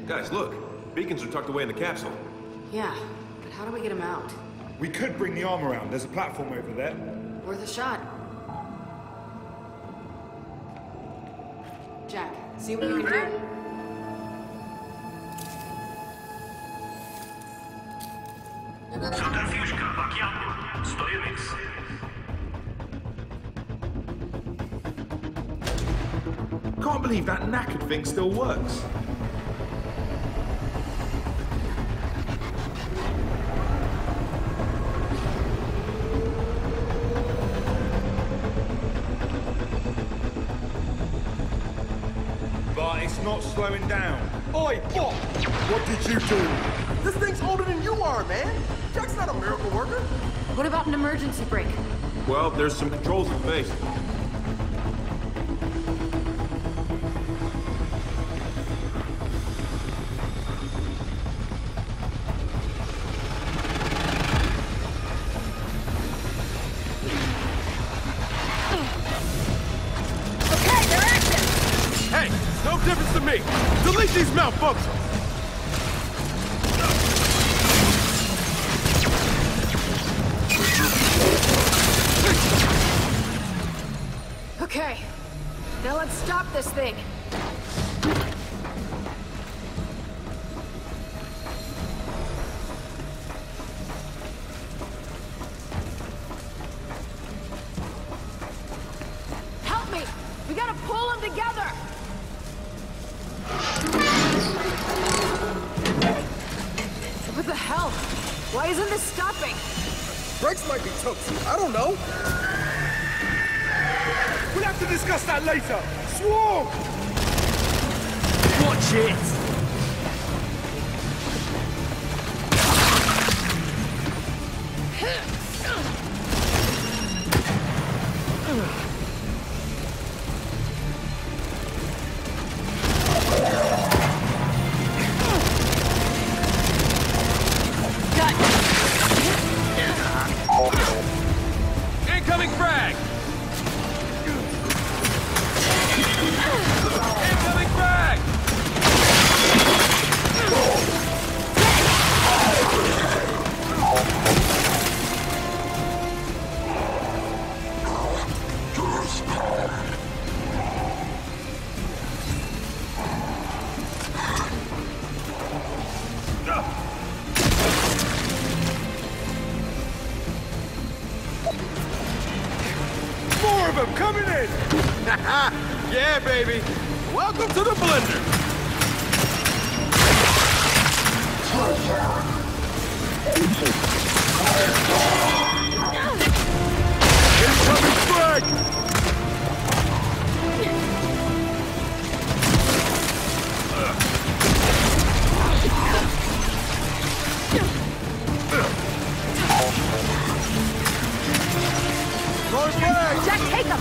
Guys, look. Beacons are tucked away in the capsule. Yeah, but how do we get them out? We could bring the arm around. There's a platform over there. Worth a shot. Jack, see what you can do. Can't believe that knackered thing still works. But it's not slowing down. Oi, what? What did you do? This thing's older than you are, man. Jack's not a miracle worker. What about an emergency brake? Well, there's some controls in base. down, folks! Okay, now let's stop this thing. Help me! We gotta pull them together! What the hell? Why isn't this stopping? Brakes might be toasty. I don't know. We'll have to discuss that later! Swarm! Watch it! Incoming frag! Incoming frag! More of them coming in! Yeah, baby. Welcome to the blender. Incoming frag! Going frag! Jack, take them!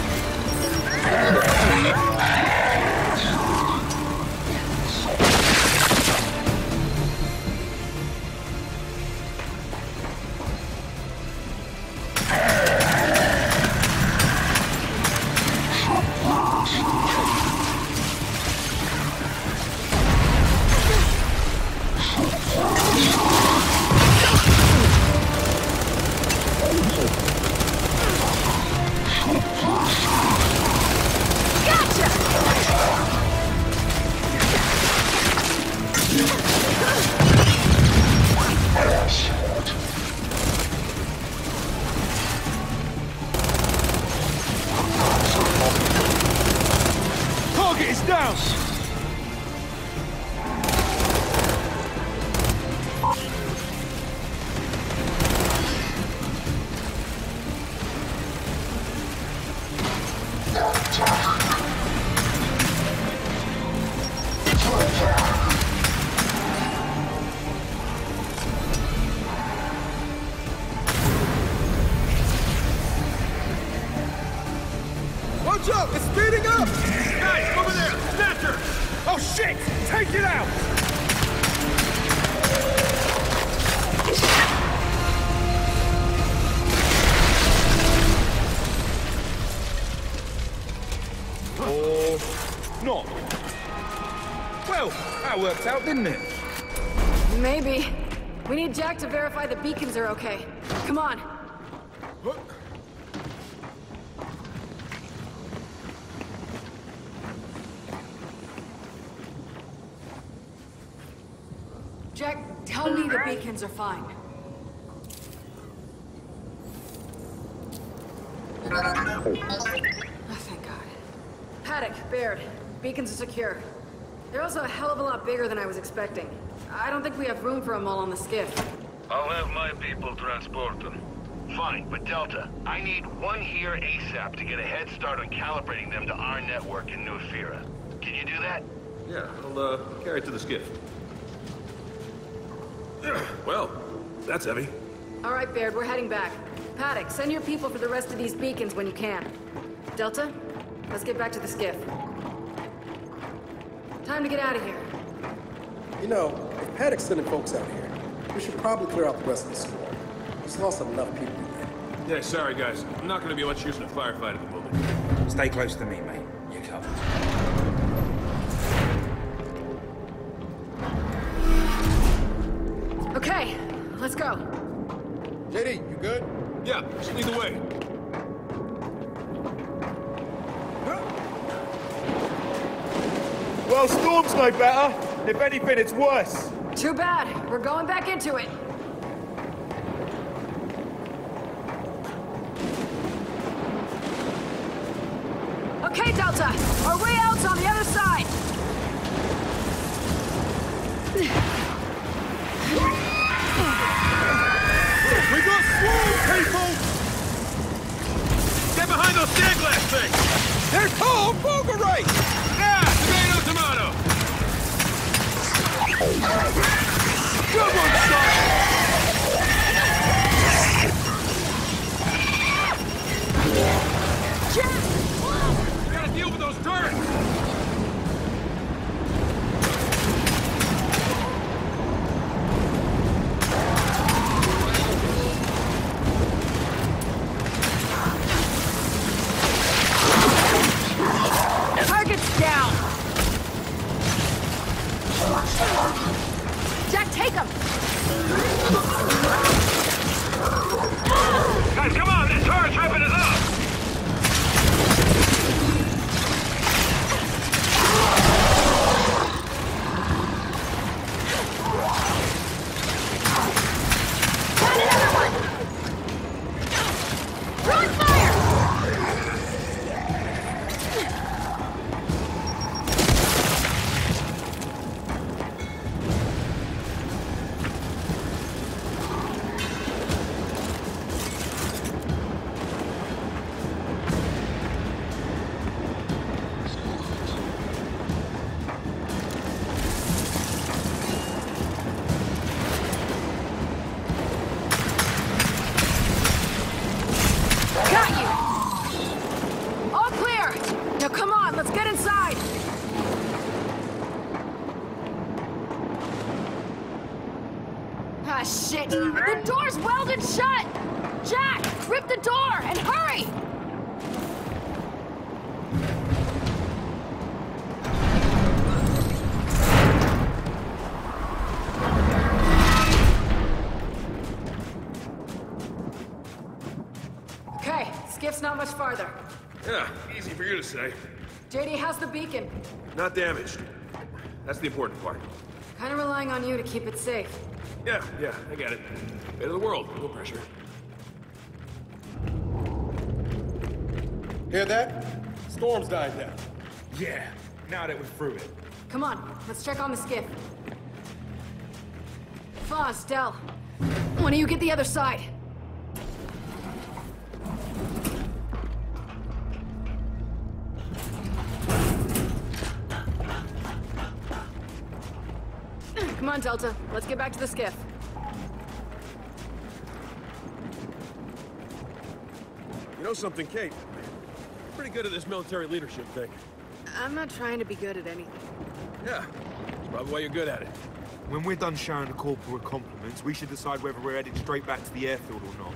Target is down! Watch out! It's speeding up! Guys, over there! Snatcher! Oh shit! Take it out! Or not. Well, that worked out, didn't it? Maybe. We need Jack to verify the beacons are okay. Come on. Jack, tell me the beacons are fine. Oh, thank God. Paddock, Baird, beacons are secure. They're also a hell of a lot bigger than I was expecting. I don't think we have room for them all on the skiff. I'll have my people transport them. Fine, but Delta, I need one here ASAP to get a head start on calibrating them to our network in New Ephyra. Can you do that? Yeah, I'll carry it to the skiff. Well, that's heavy. All right, Baird, we're heading back. Paddock, send your people for the rest of these beacons when you can. Delta, let's get back to the skiff. Time to get out of here. You know, if Paddock's sending folks out here, we should probably clear out the rest of the squad. He's lost enough people today. Yeah, sorry guys. I'm not gonna be much use in a firefight at the moment. Stay close to me, mate. You're covered. let's go. JD, you good? Yeah, just lead the way. Well, Storm's no better. If anything, it's worse. Too bad. We're going back into it. Okay, Delta. Our way out's on the other side. We got swarm, people! Get behind those stand glass things! They're called Booger Race! Yeah! Tomato, tomato! Good one, son! We gotta deal with those turrets! Target's down. Jack, take him. Guys, come on! This turret's ripping us up! Got another one. Throwing fire. Got you! All clear! Now come on, let's get inside! Ah, shit! The door's welded shut! Jack, rip the door and hurry! Okay, skiff's not much farther. Yeah, easy for you to say. JD, how's the beacon? Not damaged. That's the important part. Kinda relying on you to keep it safe. Yeah, I get it. End of the world, no pressure. Hear that? Storm's died down. Yeah, now that we're through it. Come on, let's check on the skiff. Foz, Del, why don't you get the other side? Come on, Delta. Let's get back to the skiff. You know something, Kate? Pretty good at this military leadership thing. I'm not trying to be good at anything. Yeah, that's probably why you're good at it. When we're done showing the corporal compliments, we should decide whether we're headed straight back to the airfield or not.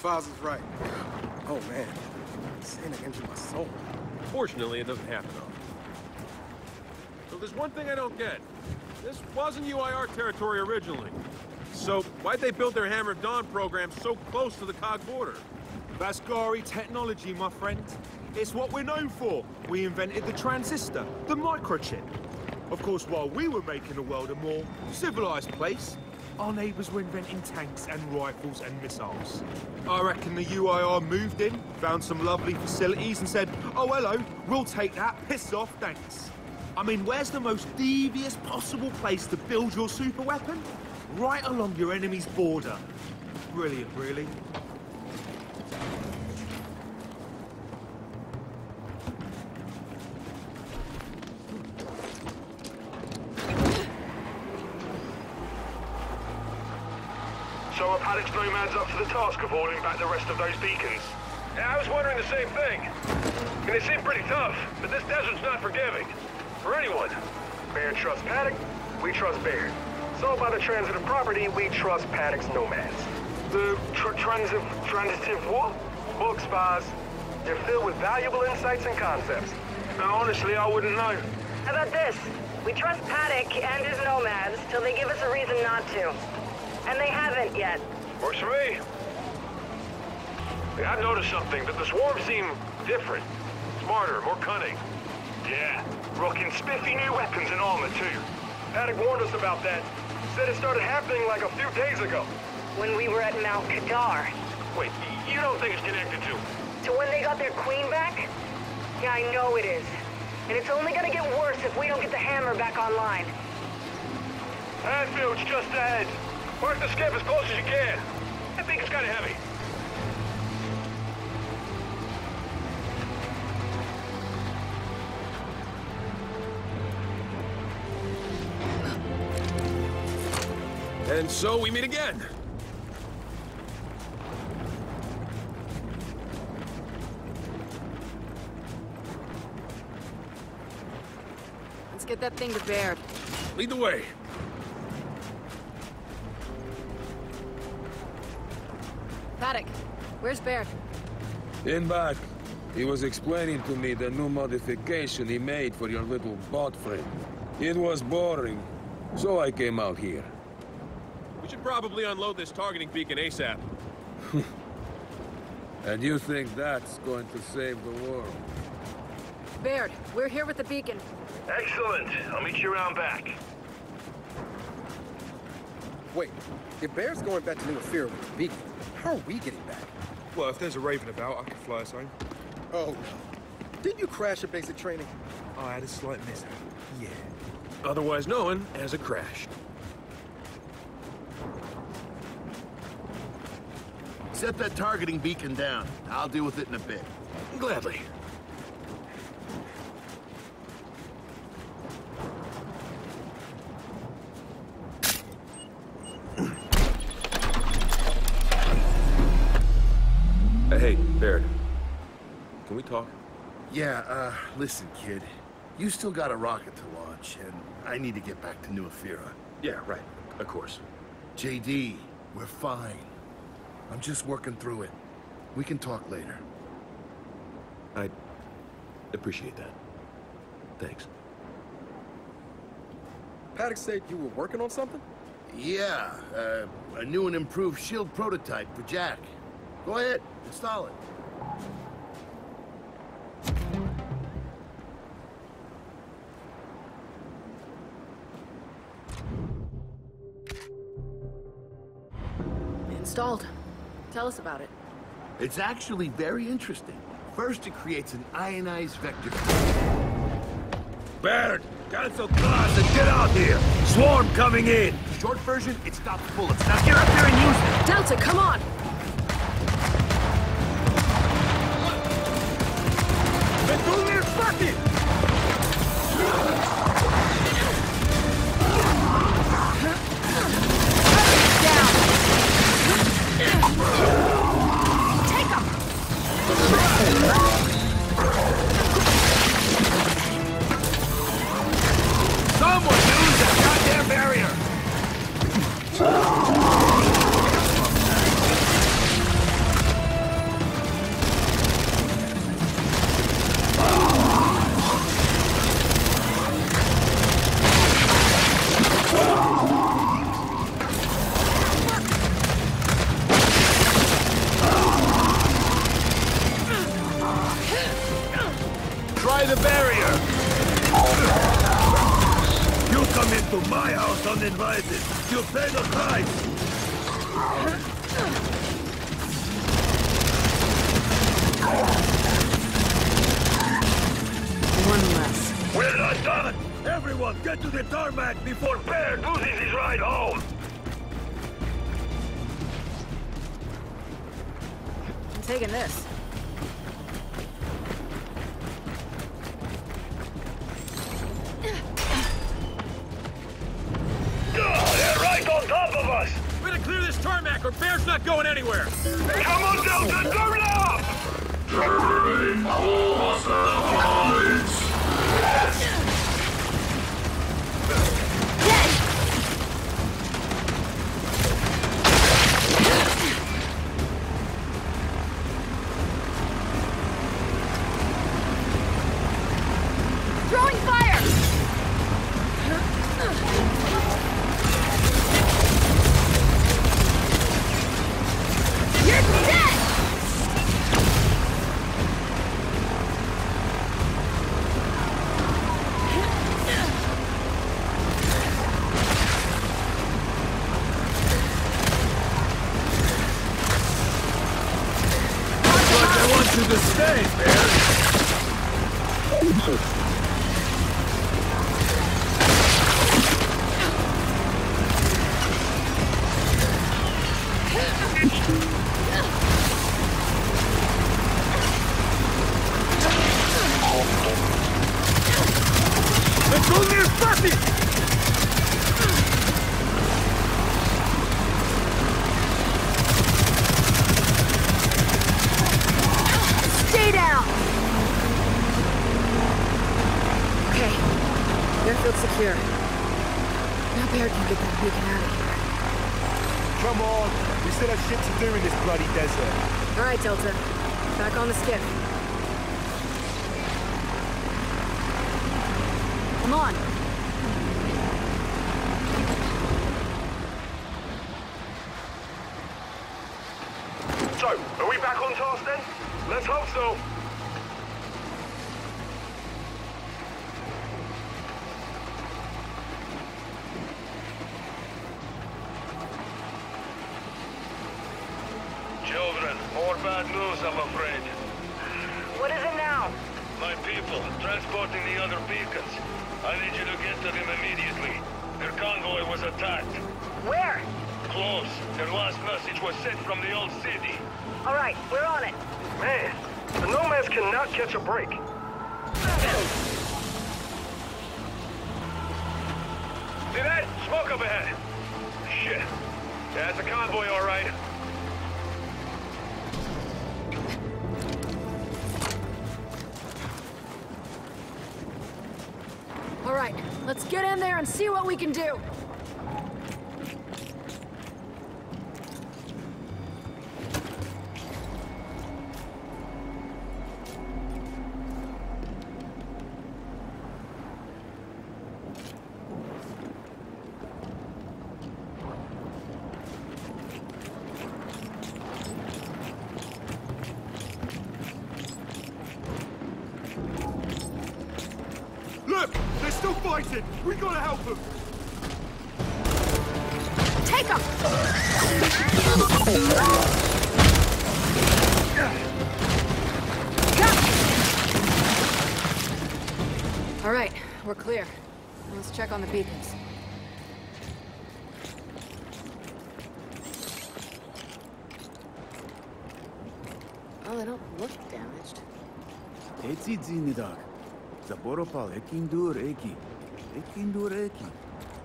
Foz is right. Oh, man. Sin against my soul. Fortunately, it doesn't happen often. So there's one thing I don't get. This wasn't UIR territory originally. So why'd they build their Hammer of Dawn program so close to the COG border? Vascari technology, my friend. It's what we're known for. We invented the transistor, the microchip. Of course, while we were making the world a more civilized place, our neighbors were inventing tanks and rifles and missiles. I reckon the UIR moved in, found some lovely facilities and said, oh, hello, we'll take that, piss off, thanks. I mean, where's the most devious possible place to build your super weapon? Right along your enemy's border. Brilliant, really. So are Paddock's nomads up to the task of holding back the rest of those beacons? Yeah, I was wondering the same thing. I mean, they seem pretty tough, but this desert's not forgiving. For anyone. Baird trusts Paddock, we trust Baird. So by the transitive property, we trust Paddock's nomads. The transitive what? Books, Foz. They're filled with valuable insights and concepts. Now, honestly, I wouldn't know. How about this? We trust Paddock and his nomads till they give us a reason not to. And they haven't yet. Works for me. I've noticed something, that the swarm seem different. Smarter, more cunning. Yeah, rocking spiffy new weapons and armor, too. Paddock warned us about that. Said it started happening like a few days ago. When we were at Mount Kadar. Wait, you don't think it's connected to... To when they got their queen back? Yeah, I know it is. And it's only gonna get worse if we don't get the hammer back online. Anfield's just ahead. Park the skiff as close as you can. I think it's kind of heavy. And so we meet again. Let's get that thing to Baird. Lead the way. Paddock, where's Baird? In back. He was explaining to me the new modification he made for your little bot friend. It was boring, so I came out here. We should probably unload this targeting beacon ASAP. And you think that's going to save the world? Baird, we're here with the beacon. Excellent. I'll meet you around back. Wait, if Bear's going back to New Fear with the beacon, how are we getting back? Well, if there's a Raven about, I can fly us home. Oh, no. Didn't you crash at basic training? I had a slight mishap. Yeah. Otherwise known as a crash. Set that targeting beacon down. I'll deal with it in a bit. Gladly. Hey, Baird. Can we talk? Yeah, listen, kid. You still got a rocket to launch, and I need to get back to New Ephyra. Yeah, right. Of course. JD, we're fine. I'm just working through it. We can talk later. I appreciate that. Thanks. Paddock said you were working on something? Yeah, a new and improved shield prototype for Jack. Go ahead, install it. Installed. Tell us about it. It's actually very interesting. First, it creates an ionized vector. Baird, cancel class and get out here! Swarm coming in! Short version, it stops bullets. Now get up there and use it! Delta, come on! Someone use that goddamn barrier! Try the barrier! You come into my house uninvited. You pay the price. One less. We're not done. Everyone, get to the tarmac before Baird loses his ride home. I'm taking this. They're right on top of us. Better clear this tarmac or Bear's not going anywhere. Come on, Delta, turn it up! Terminate all hostile collies. Throwing fire! to stay, man! Let's go near Fatty! Stay down! Okay. Airfield secure. Now Bear can get that beacon out of here. Come on, we still have shit to do in this bloody desert. All right, Delta. Back on the skiff. Come on. So, are we back on task then? Let's hope so. Children, more bad news, I'm afraid. What is it now? My people, transporting the other beacons. I need you to get to them immediately. Their convoy was attacked. Where? Close. Their last message was sent from the old city. All right, we're on it. Man, the Nomads cannot catch a break. See that? Smoke up ahead. Shit. Yeah, it's a convoy, all right. All right, let's get in there and see what we can do. Look, they're still fighting. We gotta help them. Take them! All right, we're clear. Let's check on the beacons. Oh, they don't look damaged.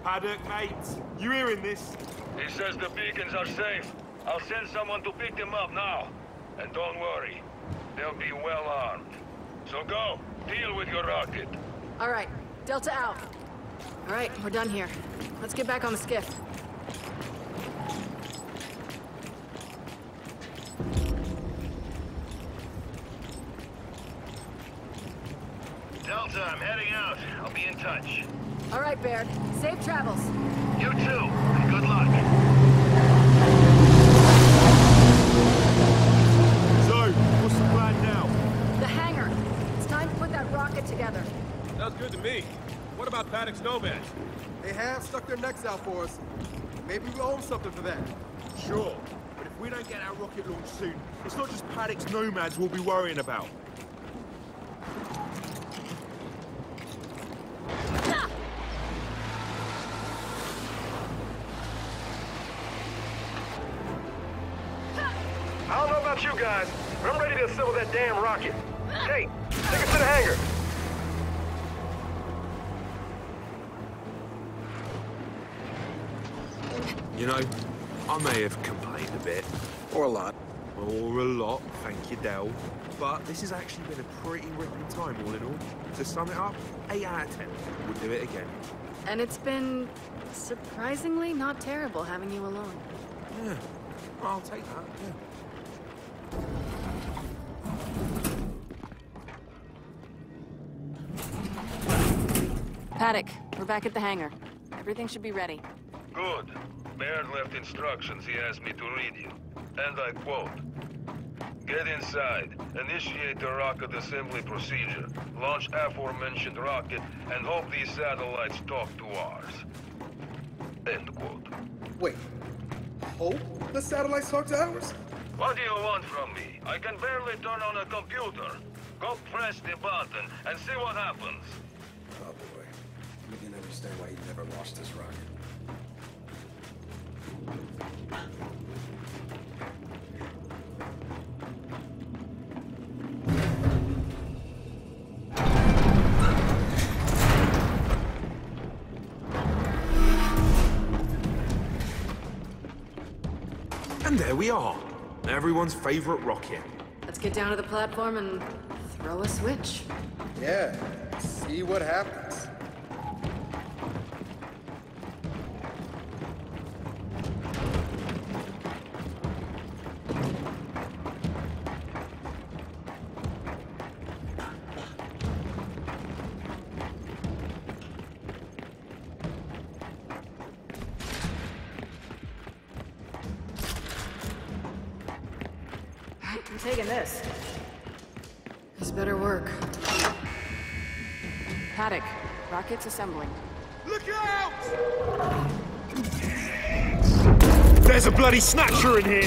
Paddock, mate, you hearing this? He says the beacons are safe. I'll send someone to pick them up now. And don't worry, they'll be well armed. So go, deal with your rocket. All right, Delta out. All right, we're done here. Let's get back on the skiff. Delta, I'm heading out. I'll be in touch. All right, Baird. Safe travels. You too, and good luck. So, what's the plan now? The hangar. It's time to put that rocket together. Sounds good to me. What about Paddock's Nomads? They have stuck their necks out for us. Maybe we owe them something for that. Sure, but if we don't get our rocket launched soon, it's not just Paddock's Nomads we'll be worrying about. I don't know about you guys, but I'm ready to assemble that damn rocket. Hey, take us to the hangar. You know, I may have complained a bit. Or a lot. Or a lot, thank you, Del. But this has actually been a pretty ripping time, all in all. To sum it up, 8 out of 10. Would do it again. And it's been surprisingly not terrible having you alone. Yeah, I'll take that, yeah. Paddock, we're back at the hangar. Everything should be ready. Good. Baird left instructions he asked me to read you. And I quote, "Get inside, initiate the rocket assembly procedure, launch aforementioned rocket, and hope these satellites talk to ours." End quote. Wait. Hope the satellites talk to ours? What do you want from me? I can barely turn on a computer. Go press the button and see what happens. Oh boy. We didn't understand why he never launched this rocket. And there we are. Everyone's favorite rocket. Let's get down to the platform and throw a switch. Yeah, see what happens. I'm taking this. This better work. Paddock, rockets assembling. Look out! There's a bloody snatcher in here!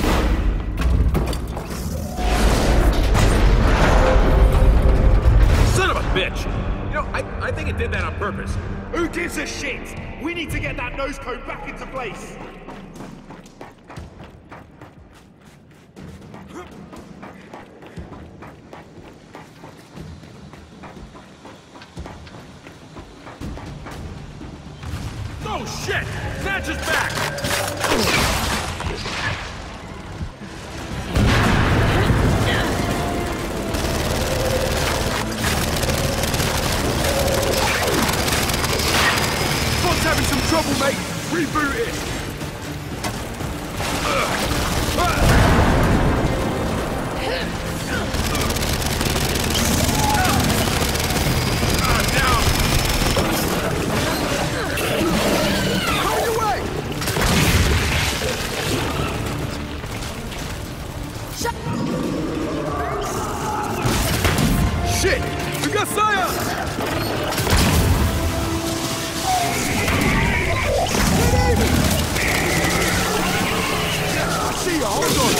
Son of a bitch! You know, I think it did that on purpose. Who gives a shit? We need to get that nose cone back into place! Oh shit! Snatcher's back! Bot's having some trouble, mate. Reboot it. Down. Shit! We got fire! I see you, hold on!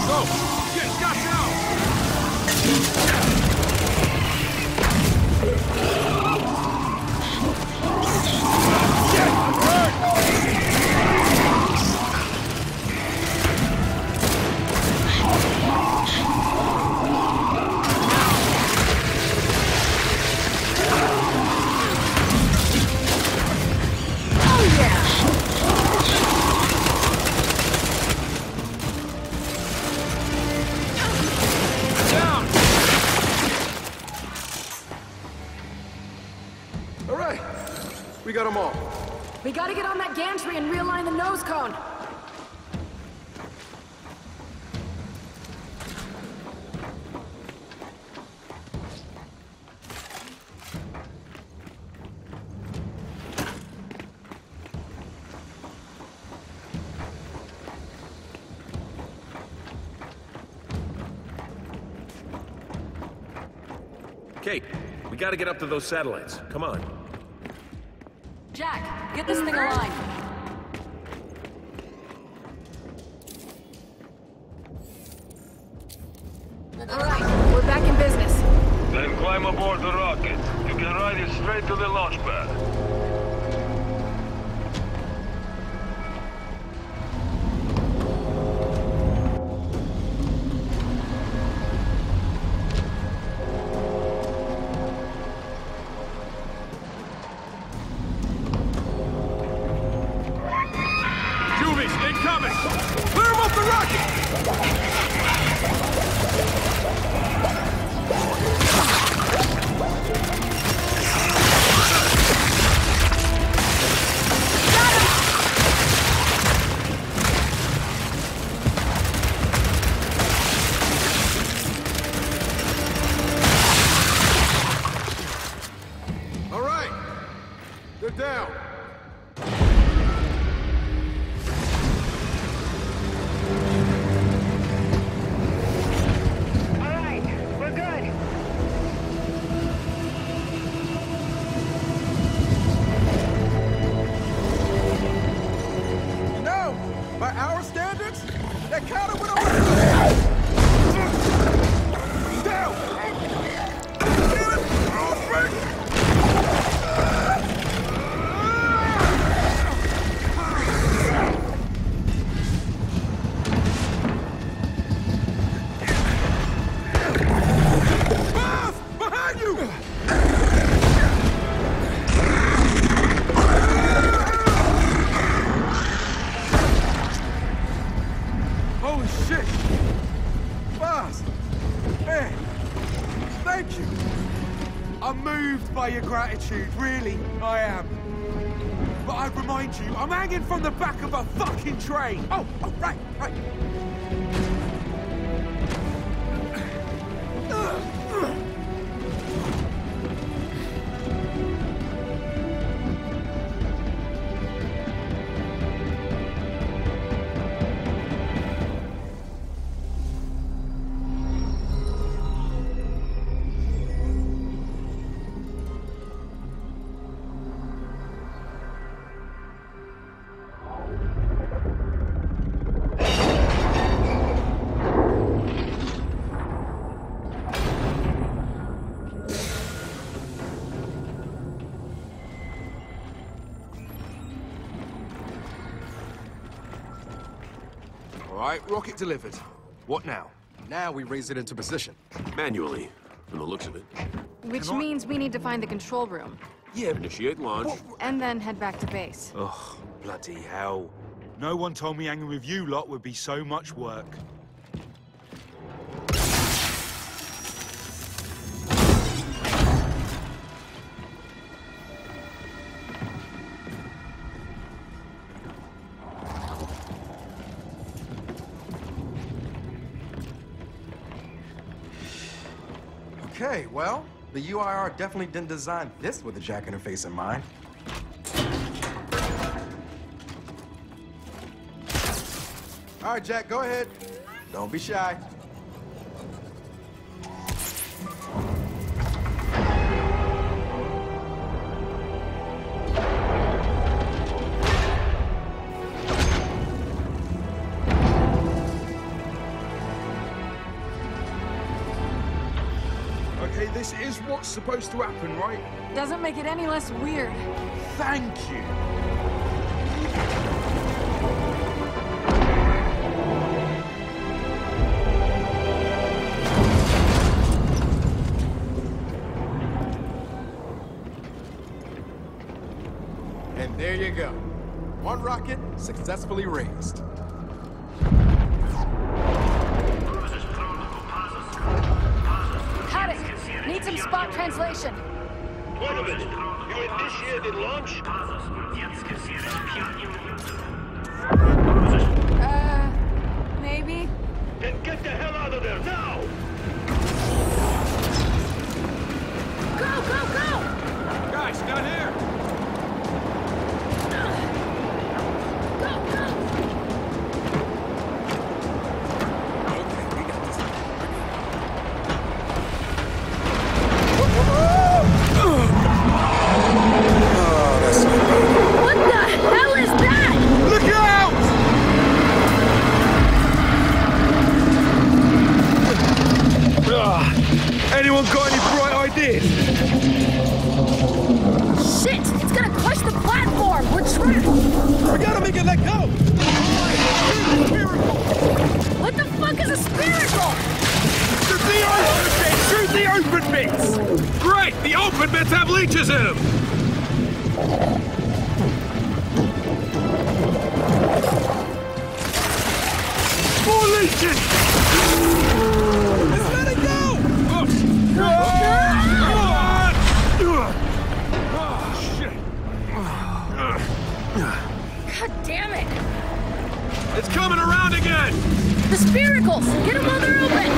Go! Shit, got out! Shit, I'm hurt! All right, we got them all. We gotta get on that gantry and realign the nose cone. Kate, we gotta get up to those satellites. Come on. Jack, get this thing aligned. All right, we're back in business. Then climb aboard the rocket. You can ride it straight to the launch pad. Incoming! Clear him off the rocket! All right, they're down. By our I remind you, I'm hanging from the back of a fucking train. Oh, right. All right, rocket delivered. What now? Now we raise it into position. Manually, from the looks of it. Which means we need to find the control room. Yeah, Initiate launch. And then head back to base. ugh, bloody hell. No one told me hanging with you lot would be so much work. Okay, well, the UIR definitely didn't design this with the jack interface in mind. All right, Jack, go ahead. Don't be shy. Okay, this is what's supposed to happen, right? Doesn't make it any less weird. Thank you. And there you go. One rocket successfully raised. Got it! Need some spot translation. Wait a minute. You initiated launch? Maybe? Then get the hell out of there now! Go, go, go! Guys, down here! Go, go! What the hell is that? Look out! Anyone got any bright ideas? Shit! It's gonna crush the platform! We're trapped! We gotta make it let go! What the fuck is a spiracle? Shoot the open bits! Great! The open bits have leeches in them! More leeches! Let's let it go! God damn it! It's coming around again! The spiracles! Get them while they're open!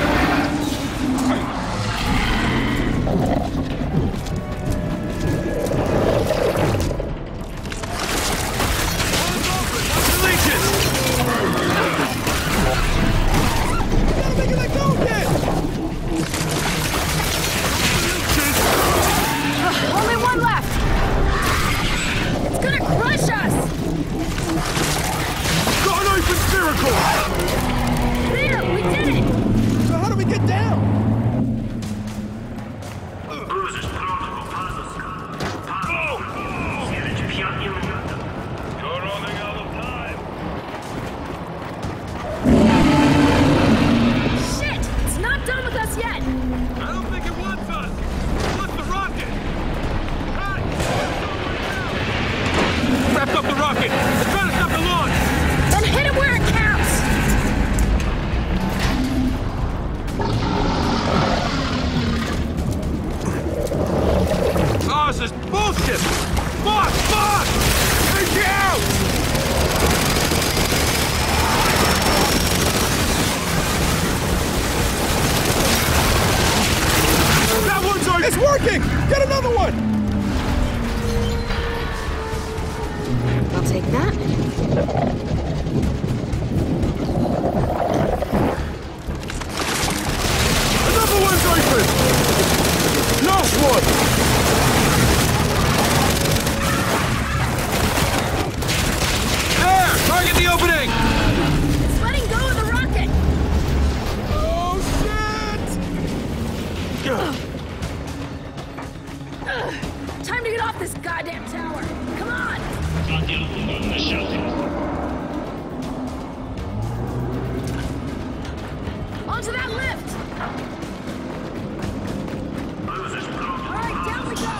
Only one left! It's gonna crush us! Got an open spiracle! There! We did it! So how do we get down? Bruiser, I'll take that. Another one's open! Last one! There! Target the opening! It's letting go of the rocket! Oh, shit! Time to get off this goddamn tower! Come on! Onto that lift! Alright, down we go!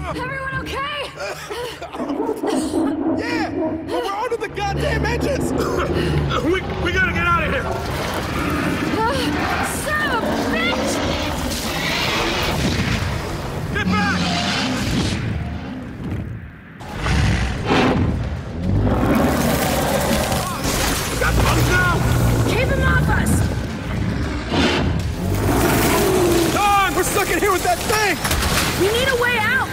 Everyone okay? Yeah! But we're onto the goddamn engines! We gotta get out of here! Son of a bitch! Get back! Got bugs now! Keep him off us! Don! We're stuck in here with that thing! We need a way out!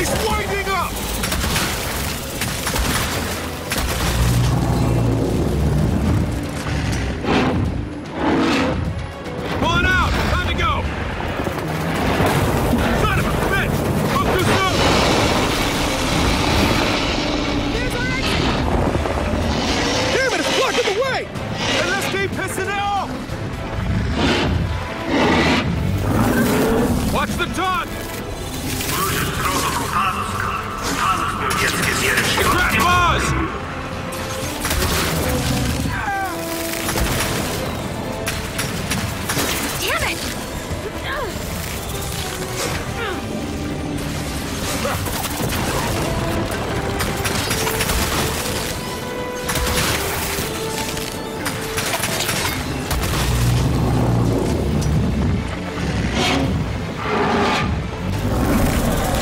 It's winding up! Pulling out! Time to go! Son of a bitch! Go too soon! Damn it, it's blocking the way! And let's keep pissing it off! Watch the tongue! Extract pause! Damn it!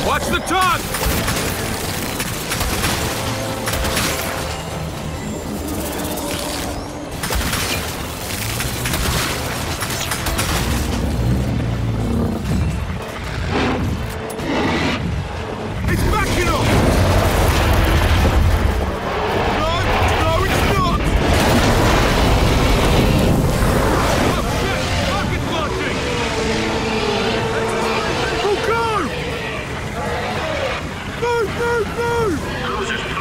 Watch the tongue! It's backing up! No, it's not! Oh shit! Rocket's launching! Oh, go! No! Cruisers